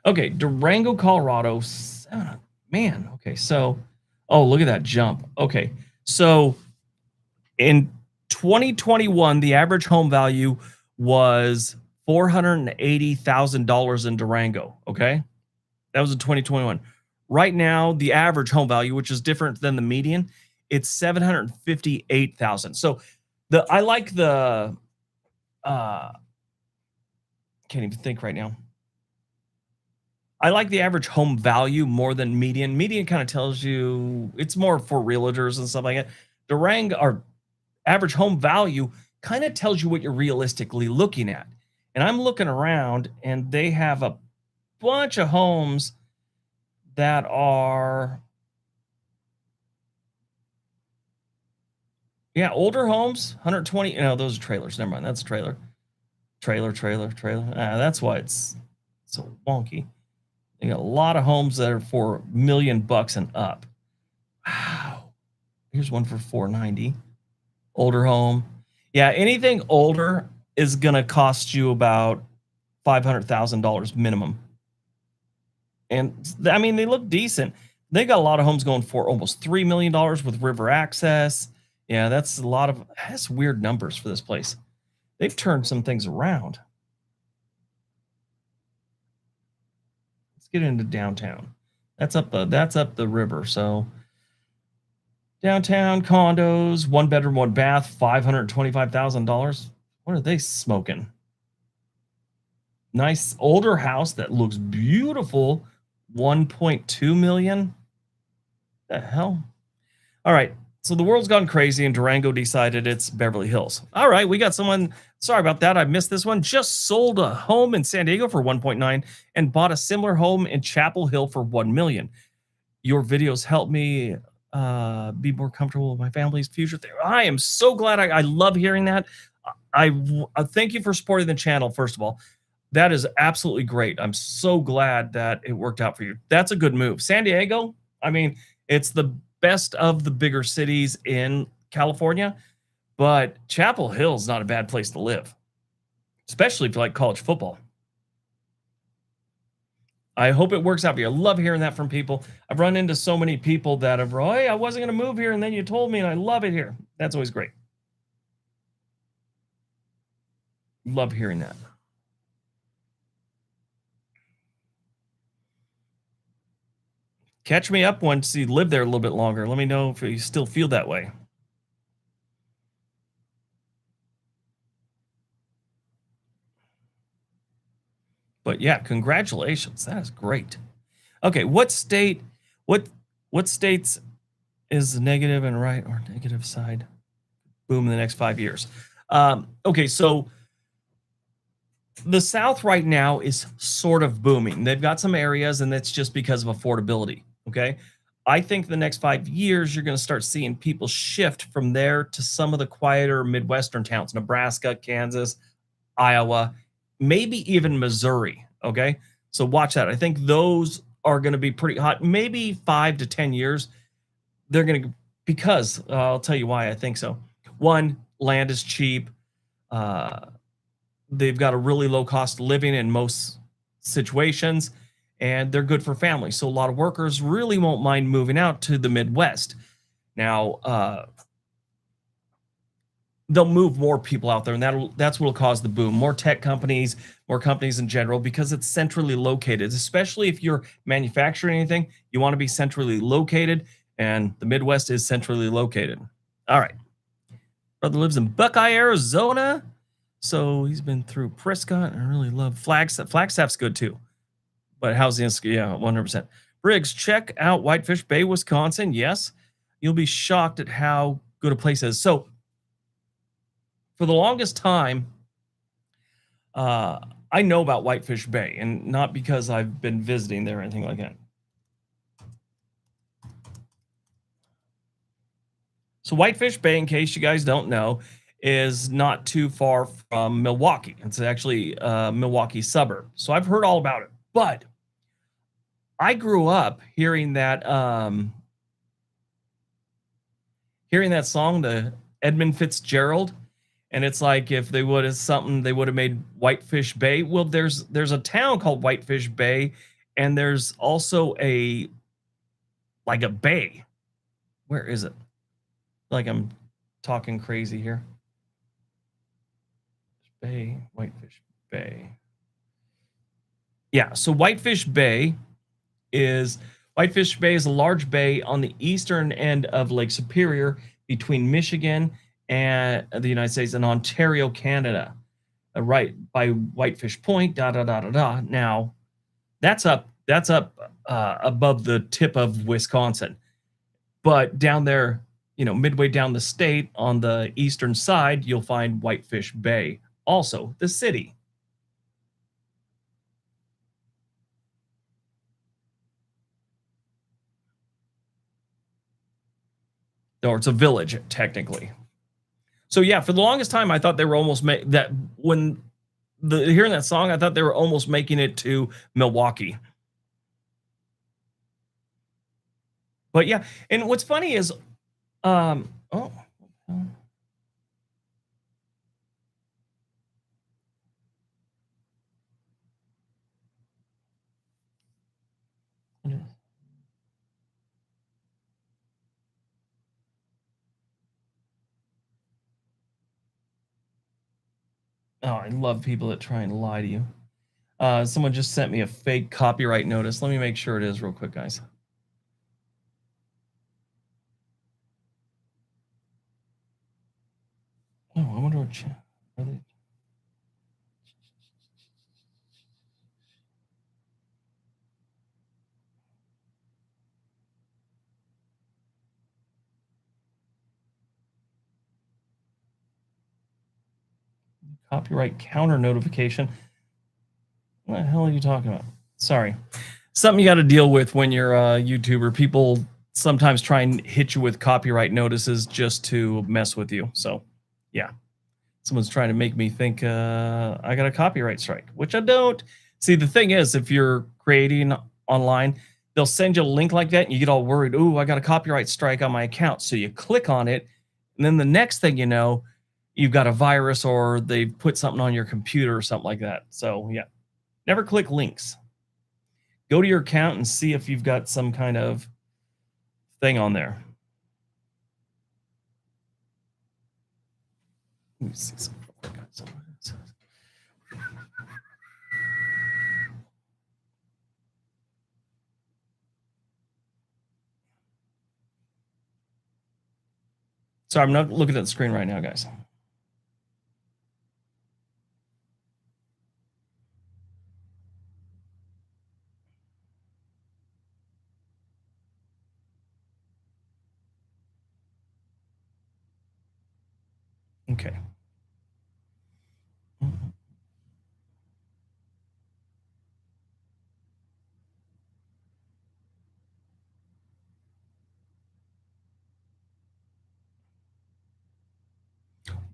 Okay, Durango, Colorado. Man, okay, so, oh, look at that jump. Okay, so in 2021, the average home value was $480,000 in Durango. Okay, that was in 2021. Right now, the average home value, which is different than the median, it's $758,000. So I like the can't even think right now. I like the average home value more than median. Median kind of tells you it's more for realtors and stuff like that. Durango, or average home value, kind of tells you what you're realistically looking at. And I'm looking around, and they have a bunch of homes that are, yeah, older homes, 120. No, those are trailers. Never mind. That's a trailer. Trailer. That's why it's so wonky. They got a lot of homes that are for $1 million and up. Wow. Here's one for 490. Older home. Yeah, anything older is going to cost you about $500,000 minimum. And I mean, they look decent. They got a lot of homes going for almost $3 million with river access. Yeah, that's weird numbers for this place. They've turned some things around. Let's get into downtown. That's up the river. So downtown condos, 1 bedroom, 1 bath, $525,000. What are they smoking? Nice older house that looks beautiful, $1.2 million. The hell? All right. So the world's gone crazy, and Durango decided it's Beverly Hills. All right, we got someone. Sorry about that. I missed this one. Just sold a home in San Diego for 1.9 and bought a similar home in Chapel Hill for 1 million. Your videos help me be more comfortable with my family's future. I am so glad. I love hearing that. thank you for supporting the channel, first of all. That is absolutely great. I'm so glad that it worked out for you. That's a good move. San Diego, I mean, it's the best of the bigger cities in California, but Chapel Hill's not a bad place to live, especially if you like college football. I hope it works out for you. I love hearing that from people. I've run into so many people that have, oh, hey, I wasn't going to move here, and then you told me, and I love it here. That's always great. Love hearing that. Catch me up once you live there a little bit longer. Let me know if you still feel that way. But yeah, congratulations. That is great. Okay, what states is the negative and right or negative side boom in the next 5 years? Okay, so the South right now is sort of booming. They've got some areas, and that's just because of affordability. Okay, I think the next 5 years you're going to start seeing people shift from there to some of the quieter Midwestern towns, Nebraska, Kansas, Iowa, maybe even Missouri. Okay, so watch that. I think those are going to be pretty hot. Maybe 5 to 10 years. They're going to, because I'll tell you why I think so. One, land is cheap. They've got a really low cost of living in most situations, and they're good for families. So a lot of workers really won't mind moving out to the Midwest. Now, they'll move more people out there, and that's what will cause the boom. More tech companies, more companies in general, because it's centrally located. Especially if you're manufacturing anything, you want to be centrally located, and the Midwest is centrally located. All right. Brother lives in Buckeye, Arizona. So he's been through Prescott. I really love Flagstaff. Flagstaff's good too. But housing is, yeah, 100%. Briggs, check out Whitefish Bay, Wisconsin. Yes. You'll be shocked at how good a place is. So for the longest time, I know about Whitefish Bay, and not because I've been visiting there or anything like that. So Whitefish Bay, in case you guys don't know, is not too far from Milwaukee. It's actually a Milwaukee suburb. So I've heard all about it. But I grew up hearing that song, the Edmund Fitzgerald. And it's like if they would have something, they would have made Whitefish Bay. Well, there's a town called Whitefish Bay, and there's also a bay. Where is it? Like I'm talking crazy here. Bay, Whitefish Bay. Yeah, so Whitefish Bay is a large bay on the eastern end of Lake Superior between Michigan and the United States and Ontario, Canada. Right by Whitefish Point, Now, that's up above the tip of Wisconsin. But down there, midway down the state on the eastern side, you'll find Whitefish Bay, also the city. Or it's a village, technically. So yeah, for the longest time, I thought they were almost hearing that song, I thought they were almost making it to Milwaukee. But yeah, and what's funny is, I love people that try and lie to you. Someone just sent me a fake copyright notice. Let me make sure it is real quick, guys. Oh, I wonder what are they? Copyright counter notification. What the hell are you talking about? Sorry. Something you got to deal with when you're a YouTuber. People sometimes try and hit you with copyright notices just to mess with you. So, yeah. Someone's trying to make me think I got a copyright strike, which I don't. See, the thing is, if you're creating online, they'll send you a link like that and you get all worried. Ooh, I got a copyright strike on my account. So you click on it. And then the next thing you know, you've got a virus or they've put something on your computer or something like that. So yeah, never click links. Go to your account and see if you've got some kind of thing on there. Let me see something. So I'm not looking at the screen right now, guys. Okay.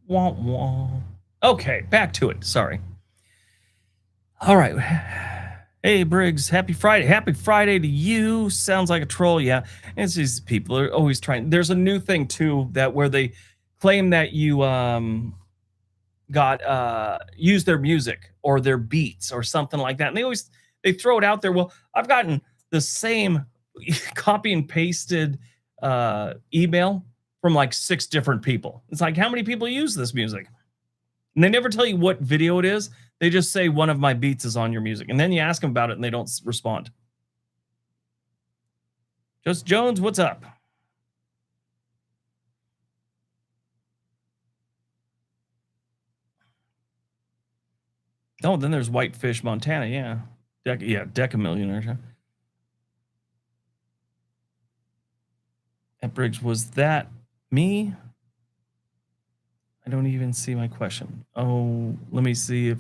Wah, wah. Okay, back to it. Sorry. All right. Hey, Briggs, happy Friday. Happy Friday to you. Sounds like a troll. Yeah. It's these people are always trying. There's a new thing, too, that where they claim that you got use their music or their beats or something like that. And they throw it out there. Well, I've gotten the same copy and pasted email from like 6 different people. It's like, how many people use this music? And they never tell you what video it is. They just say one of my beats is on your music. And then you ask them about it and they don't respond. Just Jones, what's up? Oh, then there's Whitefish, Montana. Yeah. Decamillionaire. At Briggs, was that me? I don't even see my question. Oh, let me see if.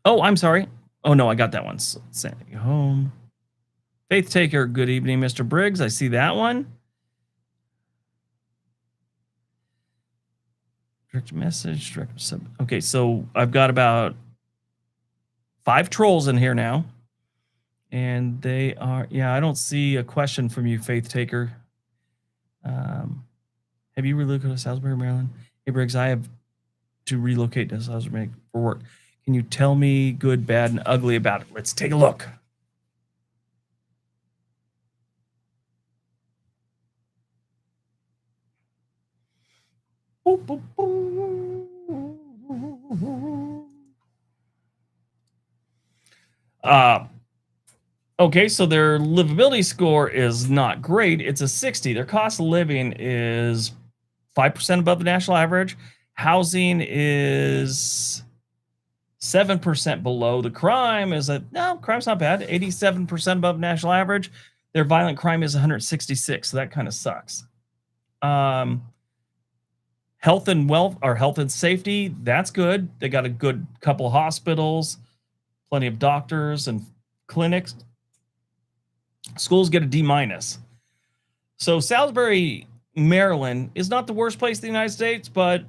Oh, I'm sorry. Oh, no, I got that one. Sending you home. Faith Taker, good evening, Mr. Briggs. I see that one. Direct message, direct sub. Okay, so I've got about 5 trolls in here now. And they are, yeah, I don't see a question from you, Faith Taker. Have you relocated to Salisbury, Maryland? Hey, Briggs, I have to relocate to Salisbury for work. Can you tell me good, bad, and ugly about it? Let's take a look. Boop, boop, boop. Okay, so their livability score is not great. It's a 60. Their cost of living is 5% above the national average. Housing is 7% below. The crime is crime's not bad. 87% above national average. Their violent crime is 166. So that kind of sucks. Health and health and safety, that's good. They got a good couple of hospitals, plenty of doctors and clinics. Schools get a D-. So Salisbury, Maryland is not the worst place in the United States, but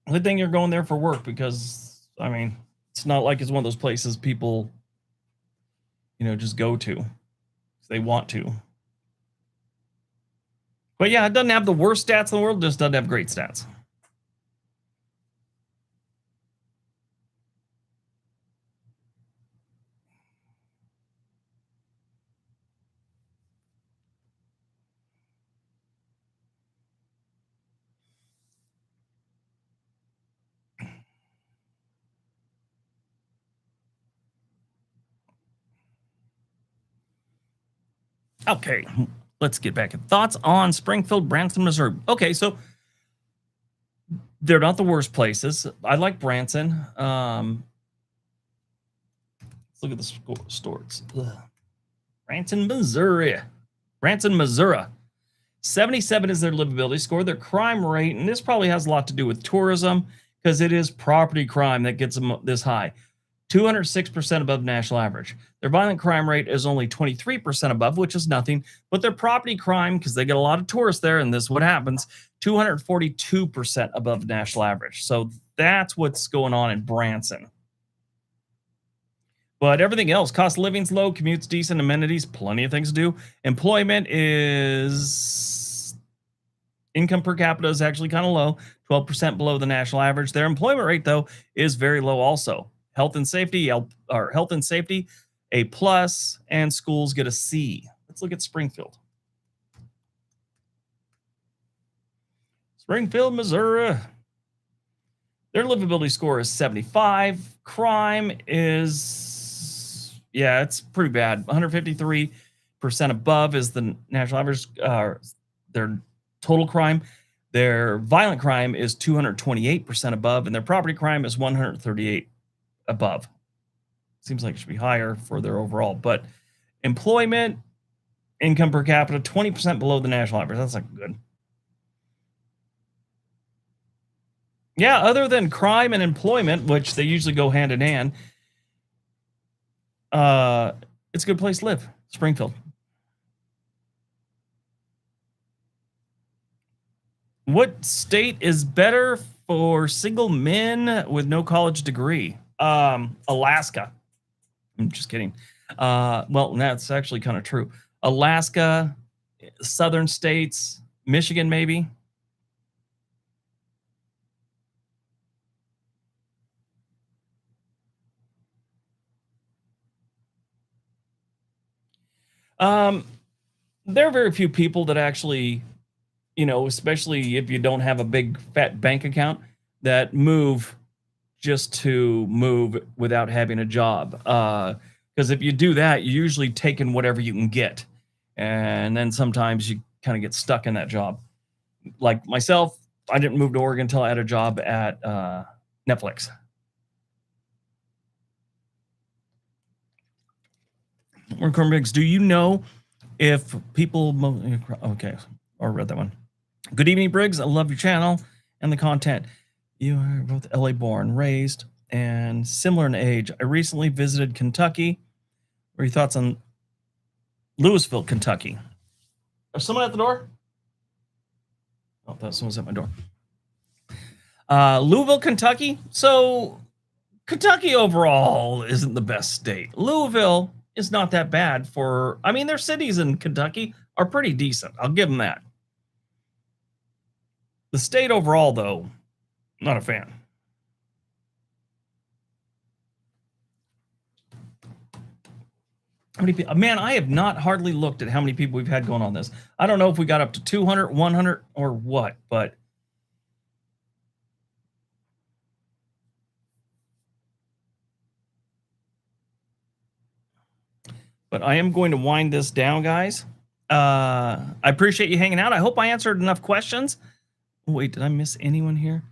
good thing you're going there for work because, I mean, it's not like it's one of those places people, just go to if they want to. But yeah, it doesn't have the worst stats in the world, just doesn't have great stats. Okay, let's get back. Thoughts on Springfield, Branson, Missouri. Okay, so they're not the worst places. I like Branson. Let's look at the stores. Branson, Missouri. 77 is their livability score. Their crime rate, and this probably has a lot to do with tourism because it is property crime that gets them this high. 206% above national average. Their violent crime rate is only 23% above, which is nothing. But their property crime, because they get a lot of tourists there, and this is what happens, 242% above national average. So that's what's going on in Branson. But everything else, cost of living's low, commute's decent, amenities, plenty of things to do. Employment is, income per capita is actually kind of low, 12% below the national average. Their employment rate, though, is very low also. Health and safety, A plus, and schools get a C. Let's look at Springfield. Springfield, Missouri. Their livability score is 75. Crime is, yeah, it's pretty bad. 153% above is the national average. Their total crime. Their violent crime is 228% above, and their property crime is 138 above. Seems like it should be higher for their overall, but employment, income per capita, 20% below the national average. That's not good. Yeah, other than crime and employment, which they usually go hand in hand, it's a good place to live, Springfield. What state is better for single men with no college degree? Alaska. I'm just kidding. Well, that's actually kind of true. Alaska, southern states, Michigan, maybe. There are very few people that actually, especially if you don't have a big fat bank account, that move just to move without having a job. Because if you do that, you're usually taking whatever you can get. And then sometimes you kind of get stuck in that job. Like myself, I didn't move to Oregon until I had a job at Netflix. World According to Briggs, do you know if people... Okay, I read that one. Good evening, Briggs. I love your channel and the content. You are both LA born, raised, and similar in age. I recently visited Kentucky. What are your thoughts on Louisville, Kentucky? Is someone at the door? Oh, that someone's at my door. Louisville, Kentucky. So Kentucky overall isn't the best state. Louisville is not that bad for, their cities in Kentucky are pretty decent. I'll give them that. The state overall, though, not a fan. How many people? Man, I have not hardly looked at how many people we've had going on this. I don't know if we got up to 200, 100, or what, but I am going to wind this down, guys. I appreciate you hanging out. I hope I answered enough questions. Wait, did I miss anyone here?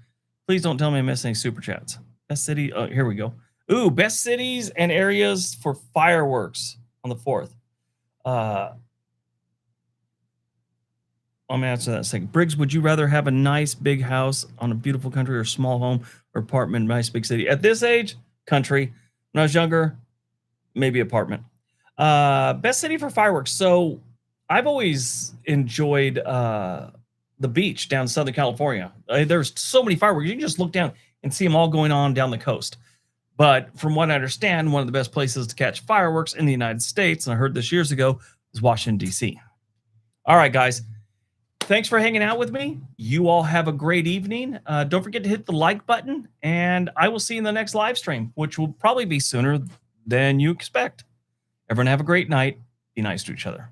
Please don't tell me I missed any super chats. Best city. Oh, here we go. Ooh, best cities and areas for fireworks on the 4th. I'm going to answer that in a second. Briggs, would you rather have a nice big house on a beautiful country or small home or apartment in a nice big city? At this age, country. When I was younger, maybe apartment. Best city for fireworks. So I've always enjoyed the beach down in Southern California. There's so many fireworks. You can just look down and see them all going on down the coast. But from what I understand, one of the best places to catch fireworks in the United States, and I heard this years ago, is Washington, D.C. All right, guys. Thanks for hanging out with me. You all have a great evening. Don't forget to hit the like button, and I will see you in the next live stream, which will probably be sooner than you expect. Everyone have a great night. Be nice to each other.